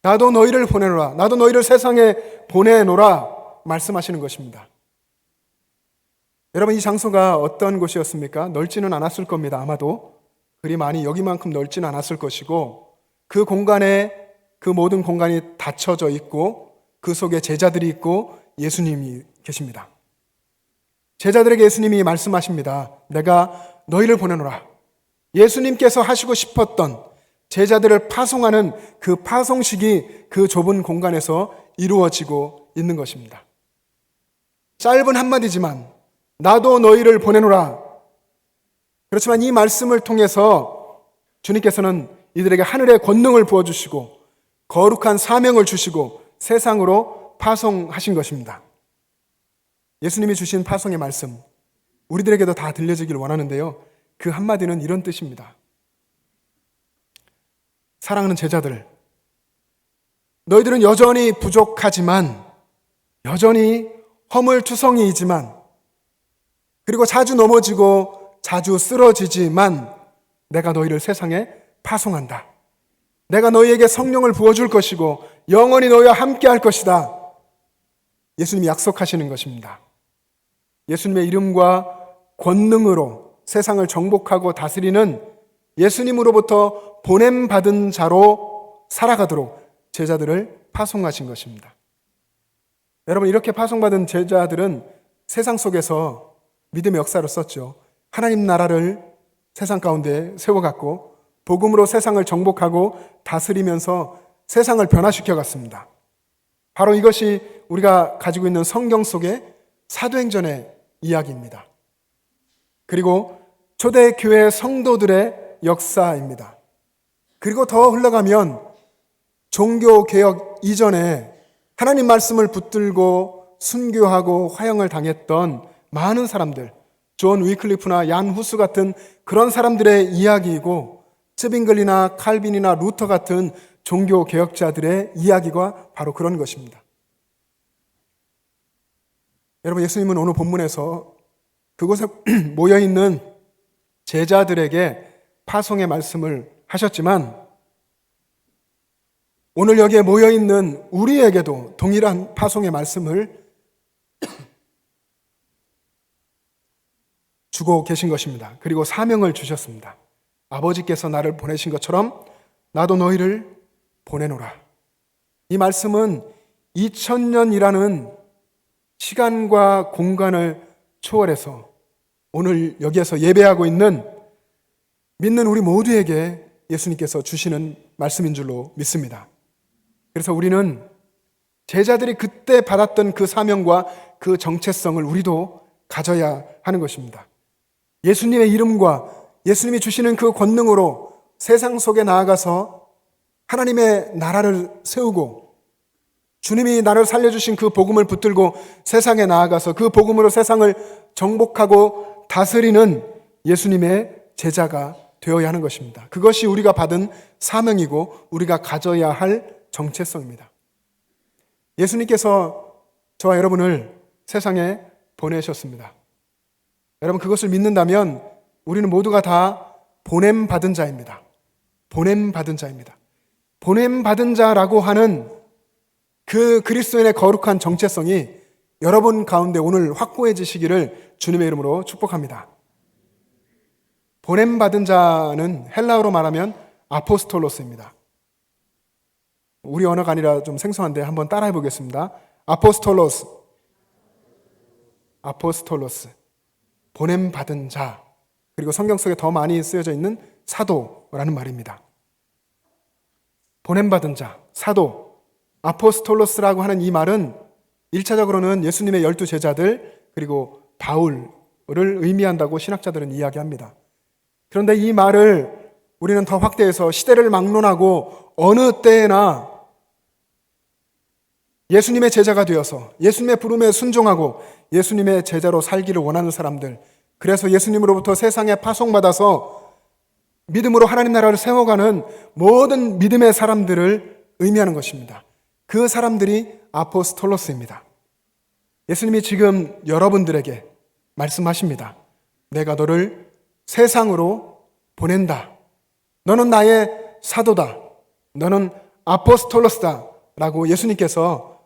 나도 너희를 보내노라. 나도 너희를 세상에 보내노라 말씀하시는 것입니다. 여러분, 이 장소가 어떤 곳이었습니까? 넓지는 않았을 겁니다. 아마도 그리 많이 여기만큼 넓지는 않았을 것이고 그 공간에 그 모든 공간이 닫혀져 있고 그 속에 제자들이 있고 예수님이 계십니다. 제자들에게 예수님이 말씀하십니다. 내가 너희를 보내노라. 예수님께서 하시고 싶었던 제자들을 파송하는 그 파송식이 그 좁은 공간에서 이루어지고 있는 것입니다. 짧은 한마디지만 나도 너희를 보내노라. 그렇지만 이 말씀을 통해서 주님께서는 이들에게 하늘의 권능을 부어주시고 거룩한 사명을 주시고 세상으로 파송하신 것입니다. 예수님이 주신 파송의 말씀, 우리들에게도 다 들려지길 원하는데요. 그 한마디는 이런 뜻입니다. 사랑하는 제자들, 너희들은 여전히 부족하지만, 여전히 허물투성이이지만, 그리고 자주 넘어지고 자주 쓰러지지만 내가 너희를 세상에 파송한다. 내가 너희에게 성령을 부어줄 것이고 영원히 너희와 함께 할 것이다. 예수님이 약속하시는 것입니다. 예수님의 이름과 권능으로 세상을 정복하고 다스리는 예수님으로부터 보냄받은 자로 살아가도록 제자들을 파송하신 것입니다. 여러분, 이렇게 파송받은 제자들은 세상 속에서 믿음의 역사를 썼죠. 하나님 나라를 세상 가운데 세워갔고 복음으로 세상을 정복하고 다스리면서 세상을 변화시켜 갔습니다. 바로 이것이 우리가 가지고 있는 성경 속의 사도행전의 이야기입니다. 그리고 초대교회 성도들의 역사입니다. 그리고 더 흘러가면 종교개혁 이전에 하나님 말씀을 붙들고 순교하고 화형을 당했던 많은 사람들, 존 위클리프나 얀 후스 같은 그런 사람들의 이야기이고, 츠빙글리나 칼빈이나 루터 같은 종교개혁자들의 이야기가 바로 그런 것입니다. 여러분, 예수님은 오늘 본문에서 그곳에 모여있는 제자들에게 파송의 말씀을 하셨지만, 오늘 여기에 모여있는 우리에게도 동일한 파송의 말씀을 주고 계신 것입니다. 그리고 사명을 주셨습니다. 아버지께서 나를 보내신 것처럼 나도 너희를 보내노라. 이 말씀은 2000년이라는 시간과 공간을 초월해서 오늘 여기에서 예배하고 있는 믿는 우리 모두에게 예수님께서 주시는 말씀인 줄로 믿습니다. 그래서 우리는 제자들이 그때 받았던 그 사명과 그 정체성을 우리도 가져야 하는 것입니다. 예수님의 이름과 예수님이 주시는 그 권능으로 세상 속에 나아가서 하나님의 나라를 세우고, 주님이 나를 살려주신 그 복음을 붙들고 세상에 나아가서 그 복음으로 세상을 정복하고 다스리는 예수님의 제자가 되어야 하는 것입니다. 그것이 우리가 받은 사명이고 우리가 가져야 할 정체성입니다. 예수님께서 저와 여러분을 세상에 보내셨습니다. 여러분, 그것을 믿는다면 우리는 모두가 다 보냄받은 자입니다. 보냄받은 자입니다. 보냄받은 자라고 하는 그 그리스도인의 거룩한 정체성이 여러분 가운데 오늘 확고해지시기를 주님의 이름으로 축복합니다. 보냄받은 자는 헬라어로 말하면 아포스톨로스입니다. 우리 언어가 아니라 좀 생소한데 한번 따라해 보겠습니다. 아포스톨로스. 아포스톨로스. 보냄받은 자. 그리고 성경 속에 더 많이 쓰여져 있는 사도라는 말입니다. 보냄받은 자, 사도, 아포스톨로스라고 하는 이 말은 1차적으로는 예수님의 12 제자들 그리고 바울을 의미한다고 신학자들은 이야기합니다. 그런데 이 말을 우리는 더 확대해서 시대를 막론하고 어느 때에나 예수님의 제자가 되어서 예수님의 부름에 순종하고 예수님의 제자로 살기를 원하는 사람들, 그래서 예수님으로부터 세상에 파송받아서 믿음으로 하나님 나라를 세워가는 모든 믿음의 사람들을 의미하는 것입니다. 그 사람들이 아포스톨로스입니다. 예수님이 지금 여러분들에게 말씀하십니다. 내가 너를 세상으로 보낸다. 너는 나의 사도다. 너는 아포스톨로스다. 라고 예수님께서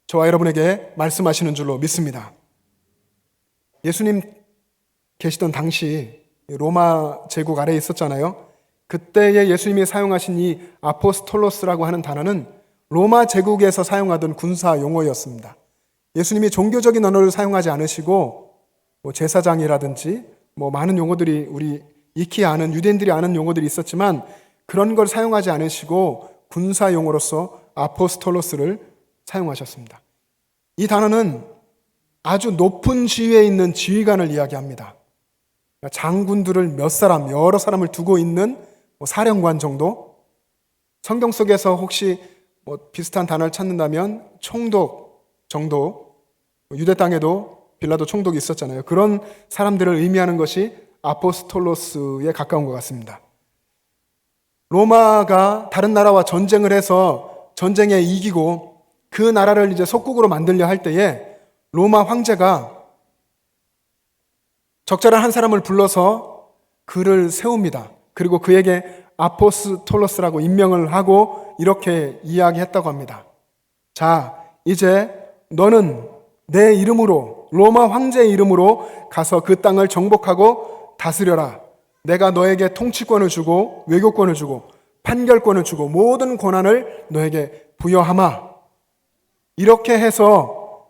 저와 여러분에게 말씀하시는 줄로 믿습니다. 예수님 계시던 당시 로마 제국 아래에 있었잖아요. 그때에 예수님이 사용하신 이 아포스톨로스라고 하는 단어는 로마 제국에서 사용하던 군사 용어였습니다. 예수님이 종교적인 언어를 사용하지 않으시고 제사장이라든지 많은 용어들이 우리 익히 아는 유대인들이 아는 용어들이 있었지만 그런 걸 사용하지 않으시고 군사 용어로서 아포스톨로스를 사용하셨습니다. 이 단어는 아주 높은 지위에 있는 지휘관을 이야기합니다. 장군들을 몇 사람, 여러 사람을 두고 있는 사령관 정도? 성경 속에서 혹시 비슷한 단어를 찾는다면 총독 정도, 유대 땅에도 빌라도 총독이 있었잖아요. 그런 사람들을 의미하는 것이 아포스톨로스에 가까운 것 같습니다. 로마가 다른 나라와 전쟁을 해서 전쟁에 이기고 그 나라를 이제 속국으로 만들려 할 때에 로마 황제가 적절한 한 사람을 불러서 그를 세웁니다. 그리고 그에게 아포스톨로스라고 임명을 하고 이렇게 이야기했다고 합니다. 자, 이제 너는 내 이름으로, 로마 황제의 이름으로 가서 그 땅을 정복하고 다스려라. 내가 너에게 통치권을 주고 외교권을 주고 판결권을 주고 모든 권한을 너에게 부여하마. 이렇게 해서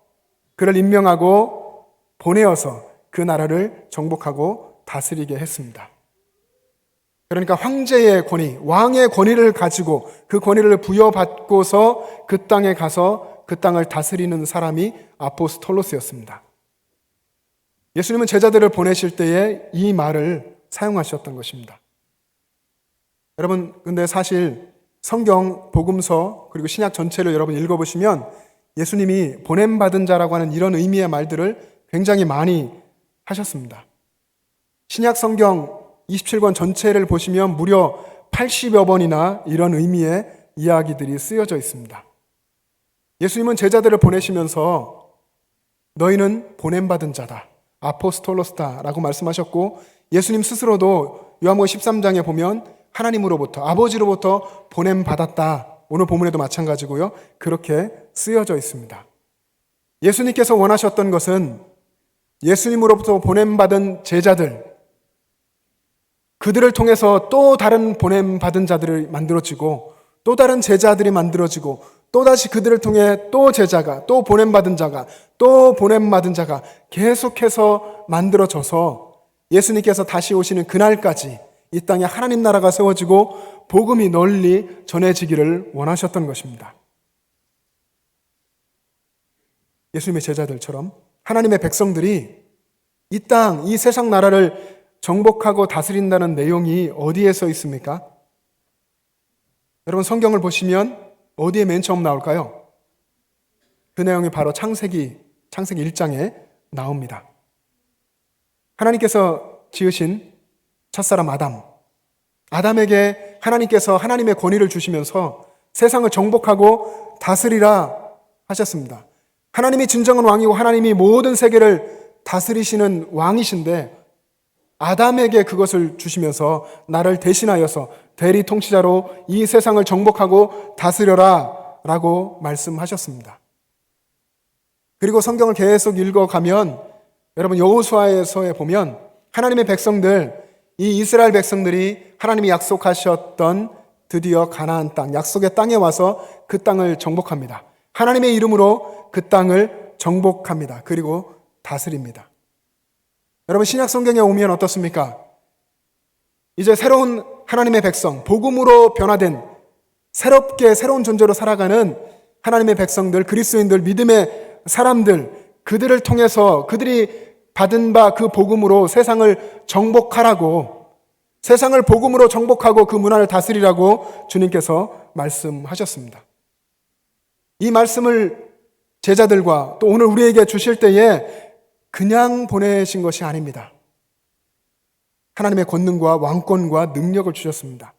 그를 임명하고 보내어서 그 나라를 정복하고 다스리게 했습니다. 그러니까 황제의 권위, 왕의 권위를 가지고 그 권위를 부여받고서 그 땅에 가서 그 땅을 다스리는 사람이 아포스톨로스였습니다. 예수님은 제자들을 보내실 때에 이 말을 사용하셨던 것입니다. 여러분, 근데 사실 성경, 복음서, 그리고 신약 전체를 여러분 읽어보시면 예수님이 보냄받은 자라고 하는 이런 의미의 말들을 굉장히 많이 하셨습니다. 신약 성경 27권 전체를 보시면 무려 80여 번이나 이런 의미의 이야기들이 쓰여져 있습니다. 예수님은 제자들을 보내시면서 너희는 보냄받은 자다, 아포스톨로스다라고 말씀하셨고, 예수님 스스로도 요한복음 13장에 보면 하나님으로부터, 아버지로부터 보냄받았다, 오늘 본문에도 마찬가지고요, 그렇게 쓰여져 있습니다. 예수님께서 원하셨던 것은 예수님으로부터 보냄받은 제자들, 그들을 통해서 또 다른 보냄받은 자들이 만들어지고 또 다른 제자들이 만들어지고 또다시 그들을 통해 또 제자가, 또 보냄받은 자가, 또 보냄받은 자가 계속해서 만들어져서 예수님께서 다시 오시는 그날까지 이 땅에 하나님 나라가 세워지고 복음이 널리 전해지기를 원하셨던 것입니다. 예수님의 제자들처럼 하나님의 백성들이 이 땅, 이 세상 나라를 정복하고 다스린다는 내용이 어디에 써 있습니까? 여러분, 성경을 보시면 어디에 맨 처음 나올까요? 그 내용이 바로 창세기 1장에 나옵니다. 하나님께서 지으신 첫사람 아담에게 하나님께서 하나님의 권위를 주시면서 세상을 정복하고 다스리라 하셨습니다. 하나님이 진정한 왕이고 하나님이 모든 세계를 다스리시는 왕이신데 아담에게 그것을 주시면서 나를 대신하여서 대리 통치자로 이 세상을 정복하고 다스려라 라고 말씀하셨습니다. 그리고 성경을 계속 읽어가면 여러분, 여호수아서에 보면 하나님의 백성들, 이 이스라엘 백성들이 하나님이 약속하셨던 드디어 가나안 땅, 약속의 땅에 와서 그 땅을 정복합니다. 하나님의 이름으로 그 땅을 정복합니다. 그리고 다스립니다. 여러분, 신약 성경에 오면 어떻습니까? 이제 새로운 하나님의 백성, 복음으로 변화된 새롭게 새로운 존재로 살아가는 하나님의 백성들, 그리스도인들, 믿음의 사람들, 그들을 통해서 그들이 받은 바 그 복음으로 세상을 정복하라고, 세상을 복음으로 정복하고 그 문화를 다스리라고 주님께서 말씀하셨습니다. 이 말씀을 제자들과 또 오늘 우리에게 주실 때에 그냥 보내신 것이 아닙니다. 하나님의 권능과 왕권과 능력을 주셨습니다.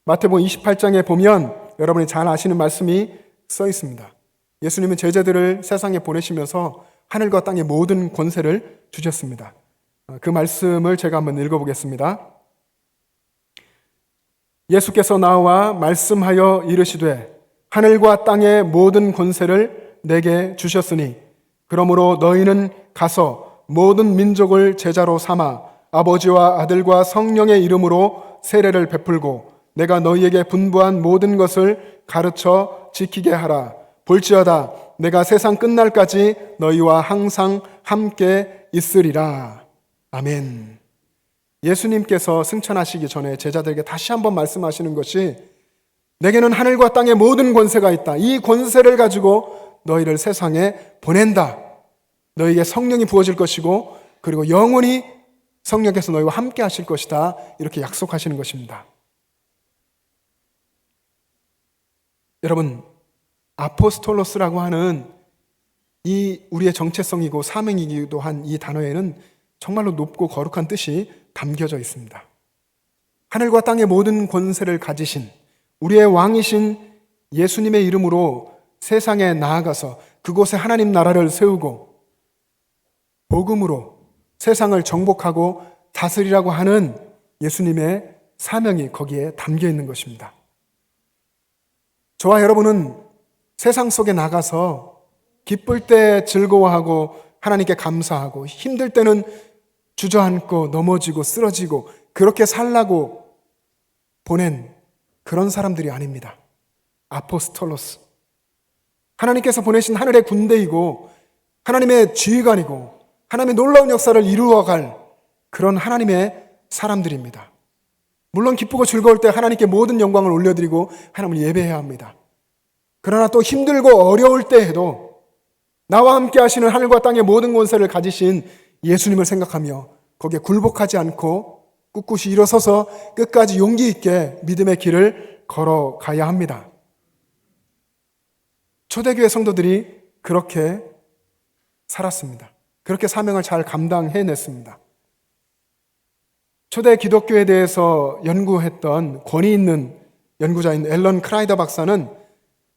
마태복음 28장에 보면 여러분이 잘 아시는 말씀이 써 있습니다. 예수님은 제자들을 세상에 보내시면서 하늘과 땅의 모든 권세를 주셨습니다. 그 말씀을 제가 한번 읽어보겠습니다. 예수께서 나와 말씀하여 이르시되 하늘과 땅의 모든 권세를 내게 주셨으니 그러므로 너희는 가서 모든 민족을 제자로 삼아 아버지와 아들과 성령의 이름으로 세례를 베풀고 내가 너희에게 분부한 모든 것을 가르쳐 지키게 하라. 볼지어다 내가 세상 끝날까지 너희와 항상 함께 있으리라. 아멘. 예수님께서 승천하시기 전에 제자들에게 다시 한번 말씀하시는 것이 내게는 하늘과 땅의 모든 권세가 있다. 이 권세를 가지고 너희를 세상에 보낸다. 너희에게 성령이 부어질 것이고 그리고 영원히 성령께서 너희와 함께 하실 것이다. 이렇게 약속하시는 것입니다. 여러분, 아포스톨로스라고 하는 이 우리의 정체성이고 사명이기도 한 이 단어에는 정말로 높고 거룩한 뜻이 담겨져 있습니다. 하늘과 땅의 모든 권세를 가지신 우리의 왕이신 예수님의 이름으로 세상에 나아가서 그곳에 하나님 나라를 세우고 복음으로 세상을 정복하고 다스리라고 하는 예수님의 사명이 거기에 담겨 있는 것입니다. 저와 여러분은 세상 속에 나가서 기쁠 때 즐거워하고 하나님께 감사하고 힘들 때는 주저앉고 넘어지고 쓰러지고 그렇게 살라고 보낸 그런 사람들이 아닙니다. 아포스톨로스. 하나님께서 보내신 하늘의 군대이고 하나님의 지휘관이고 하나님의 놀라운 역사를 이루어갈 그런 하나님의 사람들입니다. 물론 기쁘고 즐거울 때 하나님께 모든 영광을 올려드리고 하나님을 예배해야 합니다. 그러나 또 힘들고 어려울 때에도 나와 함께 하시는 하늘과 땅의 모든 권세를 가지신 예수님을 생각하며 거기에 굴복하지 않고 꿋꿋이 일어서서 끝까지 용기 있게 믿음의 길을 걸어가야 합니다. 초대교회 성도들이 그렇게 살았습니다. 그렇게 사명을 잘 감당해냈습니다. 초대 기독교에 대해서 연구했던 권위 있는 연구자인 앨런 크라이더 박사는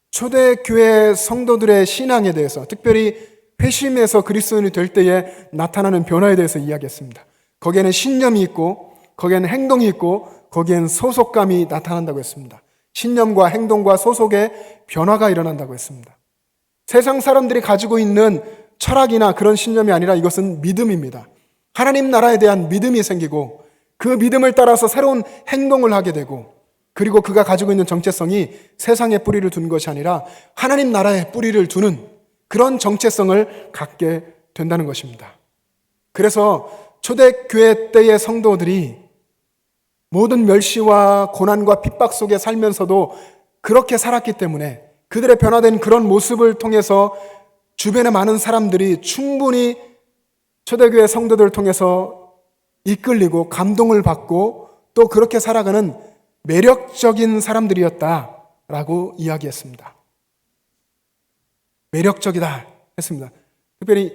초대교회 성도들의 신앙에 대해서, 특별히 회심에서 그리스도인이 될 때에 나타나는 변화에 대해서 이야기했습니다. 거기에는 신념이 있고 거기에는 행동이 있고 거기에는 소속감이 나타난다고 했습니다. 신념과 행동과 소속의 변화가 일어난다고 했습니다. 세상 사람들이 가지고 있는 철학이나 그런 신념이 아니라 이것은 믿음입니다. 하나님 나라에 대한 믿음이 생기고 그 믿음을 따라서 새로운 행동을 하게 되고, 그리고 그가 가지고 있는 정체성이 세상에 뿌리를 두는 것이 아니라 하나님 나라에 뿌리를 두는 그런 정체성을 갖게 된다는 것입니다. 그래서 초대교회 때의 성도들이 모든 멸시와 고난과 핍박 속에 살면서도 그렇게 살았기 때문에 그들의 변화된 그런 모습을 통해서 주변의 많은 사람들이 충분히 초대교회 성도들을 통해서 이끌리고 감동을 받고 또 그렇게 살아가는 매력적인 사람들이었다라고 이야기했습니다. 매력적이다 했습니다. 특별히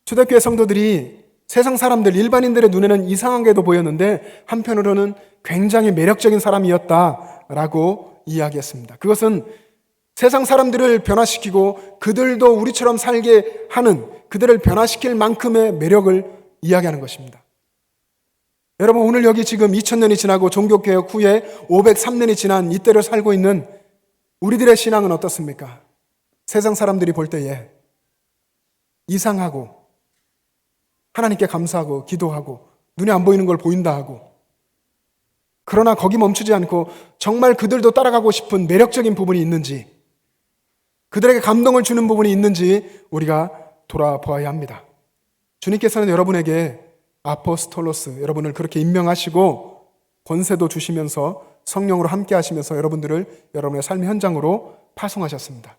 초대교회 성도들이 세상 사람들, 일반인들의 눈에는 이상하게도 보였는데 한편으로는 굉장히 매력적인 사람이었다라고 이야기했습니다. 그것은 세상 사람들을 변화시키고 그들도 우리처럼 살게 하는, 그들을 변화시킬 만큼의 매력을 이야기하는 것입니다. 여러분, 오늘 여기 지금 2000년이 지나고 종교개혁 후에 503년이 지난 이때를 살고 있는 우리들의 신앙은 어떻습니까? 세상 사람들이 볼 때에 이상하고 하나님께 감사하고 기도하고 눈에 안 보이는 걸 보인다 하고, 그러나 거기 멈추지 않고 정말 그들도 따라가고 싶은 매력적인 부분이 있는지, 그들에게 감동을 주는 부분이 있는지 우리가 돌아보아야 합니다. 주님께서는 여러분에게 아포스톨로스, 여러분을 그렇게 임명하시고 권세도 주시면서 성령으로 함께 하시면서 여러분들을 여러분의 삶의 현장으로 파송하셨습니다.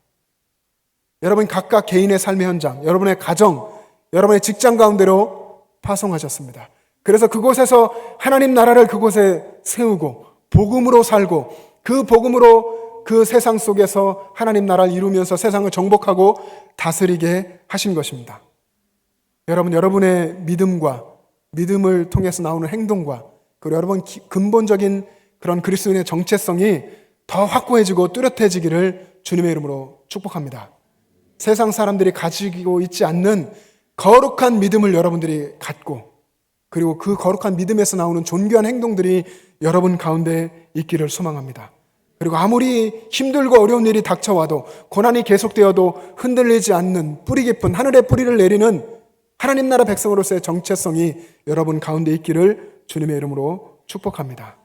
여러분 각각 개인의 삶의 현장, 여러분의 가정, 여러분의 직장 가운데로 파송하셨습니다. 그래서 그곳에서 하나님 나라를 그곳에 세우고 복음으로 살고 그 복음으로 그 세상 속에서 하나님 나라를 이루면서 세상을 정복하고 다스리게 하신 것입니다. 여러분, 여러분의 믿음과 믿음을 통해서 나오는 행동과 그리고 여러분 근본적인 그런 그리스도인의 정체성이 더 확고해지고 뚜렷해지기를 주님의 이름으로 축복합니다. 세상 사람들이 가지고 있지 않는 거룩한 믿음을 여러분들이 갖고, 그리고 그 거룩한 믿음에서 나오는 존귀한 행동들이 여러분 가운데 있기를 소망합니다. 그리고 아무리 힘들고 어려운 일이 닥쳐와도, 고난이 계속되어도 흔들리지 않는 뿌리 깊은 하늘의 뿌리를 내리는 하나님 나라 백성으로서의 정체성이 여러분 가운데 있기를 주님의 이름으로 축복합니다.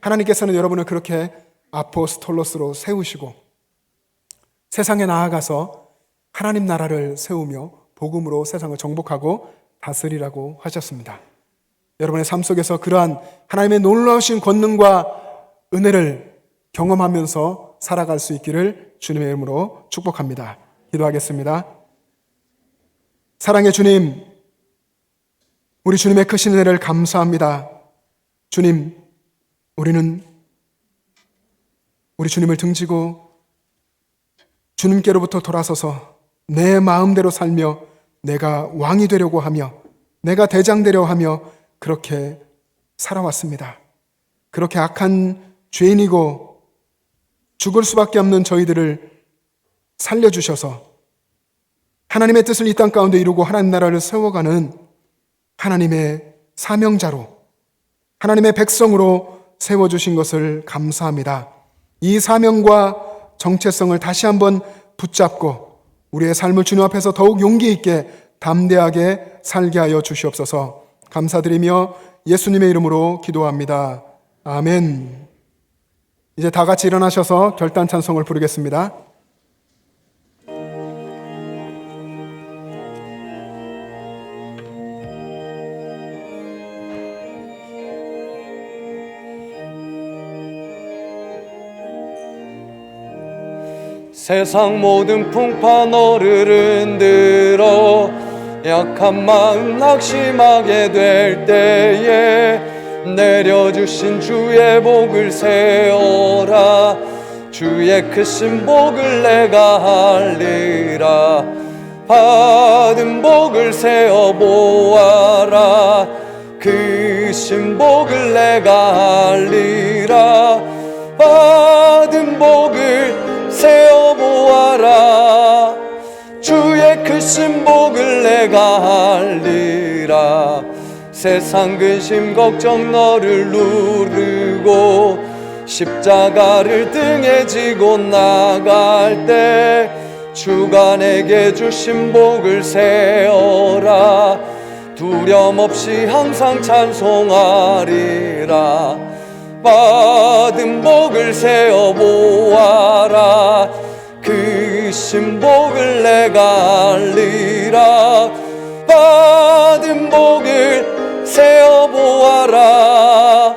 하나님께서는 여러분을 그렇게 아포스톨로스로 세우시고 세상에 나아가서 하나님 나라를 세우며 복음으로 세상을 정복하고 다스리라고 하셨습니다. 여러분의 삶 속에서 그러한 하나님의 놀라우신 권능과 은혜를 경험하면서 살아갈 수 있기를 주님의 이름으로 축복합니다. 기도하겠습니다. 사랑의 주님, 우리 주님의 크신 은혜를 감사합니다. 주님, 우리는 우리 주님을 등지고 주님께로부터 돌아서서 내 마음대로 살며 내가 왕이 되려고 하며 내가 대장 되려 하며 그렇게 살아왔습니다. 그렇게 악한 죄인이고 죽을 수밖에 없는 저희들을 살려주셔서 하나님의 뜻을 이 땅 가운데 이루고 하나님 나라를 세워가는 하나님의 사명자로, 하나님의 백성으로 세워주신 것을 감사합니다. 이 사명과 정체성을 다시 한번 붙잡고 우리의 삶을 주님 앞에서 더욱 용기 있게 담대하게 살게 하여 주시옵소서. 감사드리며 예수님의 이름으로 기도합니다. 아멘. 이제 다 같이 일어나셔서 결단 찬송을 부르겠습니다. 세상 모든 풍파 너를 흔들어 약한 마음 낙심하게 될 때에 내려주신 주의 복을 세어라. 주의 크신 복을 내가 알리라. 받은 복을 세어 보아라. 크신 복을 내가 알리라. 받은 복을 세어 보아라. 주의 크신 복을 내가 알리라. 세상 근심 걱정 너를 누르고 십자가를 등에 지고 나갈 때 주가 내게 주신 복을 세어라. 두려움 없이 항상 찬송하리라. 받은 복을 세어 보아라. 크신 복을 내가 알리라. 받은 복을 세어 보아라.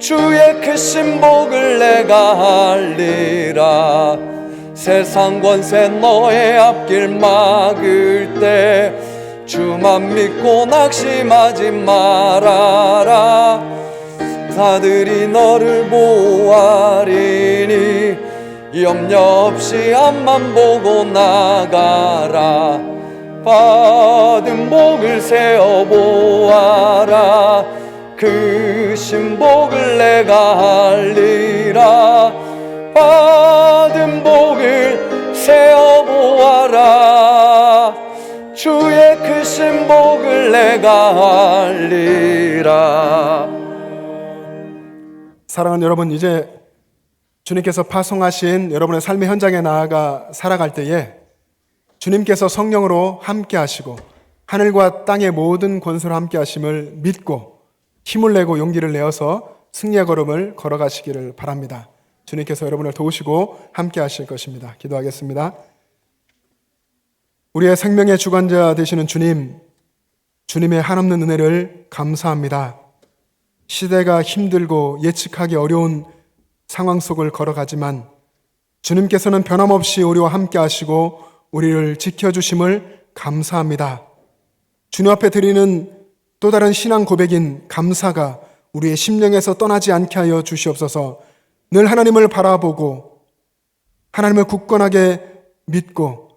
주의 크신 복을 내가 알리라. 세상 권세 너의 앞길 막을 때 주만 믿고 낙심하지 말아라. 사들이 너를 보아리니 염려 없이 앞만 보고 나가라. 받은 복을 세어 보아라. 크신 복을 내가 알리라. 받은 복을 세어 보아라. 주의 크신 복을 내가 알리라. 사랑하는 여러분, 이제 주님께서 파송하신 여러분의 삶의 현장에 나아가 살아갈 때에 주님께서 성령으로 함께 하시고 하늘과 땅의 모든 권세로 함께 하심을 믿고 힘을 내고 용기를 내어서 승리의 걸음을 걸어가시기를 바랍니다. 주님께서 여러분을 도우시고 함께 하실 것입니다. 기도하겠습니다. 우리의 생명의 주관자 되시는 주님, 주님의 한없는 은혜를 감사합니다. 시대가 힘들고 예측하기 어려운 상황 속을 걸어가지만 주님께서는 변함없이 우리와 함께 하시고 우리를 지켜주심을 감사합니다. 주님 앞에 드리는 또 다른 신앙 고백인 감사가 우리의 심령에서 떠나지 않게 하여 주시옵소서. 늘 하나님을 바라보고 하나님을 굳건하게 믿고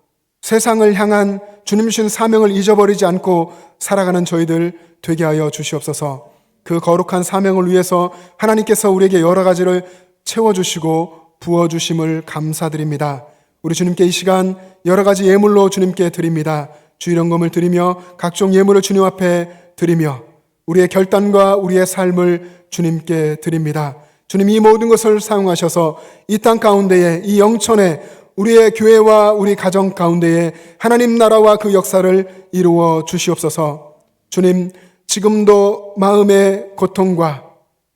세상을 향한 주님 주신 사명을 잊어버리지 않고 살아가는 저희들 되게 하여 주시옵소서. 그 거룩한 사명을 위해서 하나님께서 우리에게 여러 가지를 채워주시고 부어주심을 감사드립니다. 우리 주님께 이 시간 여러 가지 예물로 주님께 드립니다. 주일영검을 드리며 각종 예물을 주님 앞에 드리며 우리의 결단과 우리의 삶을 주님께 드립니다. 주님, 이 모든 것을 사용하셔서 이 땅 가운데에, 이 영천에, 우리의 교회와 우리 가정 가운데에 하나님 나라와 그 역사를 이루어 주시옵소서. 주님, 지금도 마음의 고통과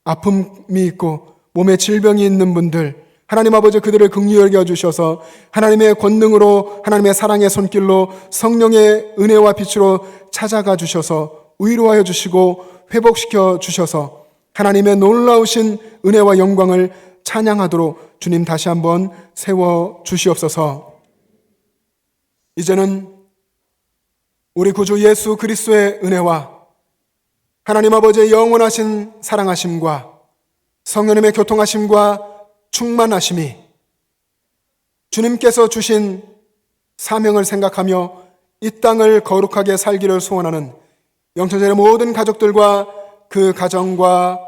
아픔이 있고 몸에 질병이 있는 분들, 하나님 아버지 그들을 긍휼히 여겨주셔서 하나님의 권능으로, 하나님의 사랑의 손길로, 성령의 은혜와 빛으로 찾아가 주셔서 위로하여 주시고 회복시켜 주셔서 하나님의 놀라우신 은혜와 영광을 찬양하도록 주님 다시 한번 세워 주시옵소서. 이제는 우리 구주 예수 그리스도의 은혜와 하나님 아버지의 영원하신 사랑하심과 성령님의 교통하심과 충만하심이 주님께서 주신 사명을 생각하며 이 땅을 거룩하게 살기를 소원하는 영천절의 모든 가족들과 그 가정과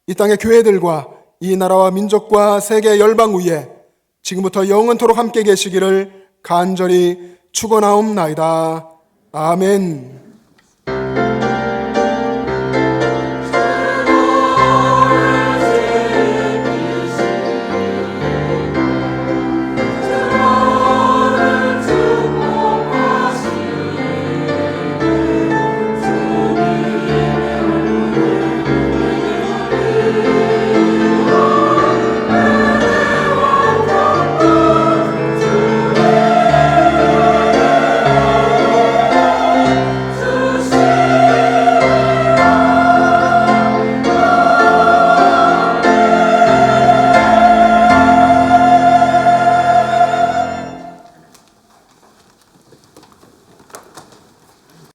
이 땅의 교회들과 이 나라와 민족과 세계 열방 위에 지금부터 영원토록 함께 계시기를 간절히 축원하옵나이다. 아멘.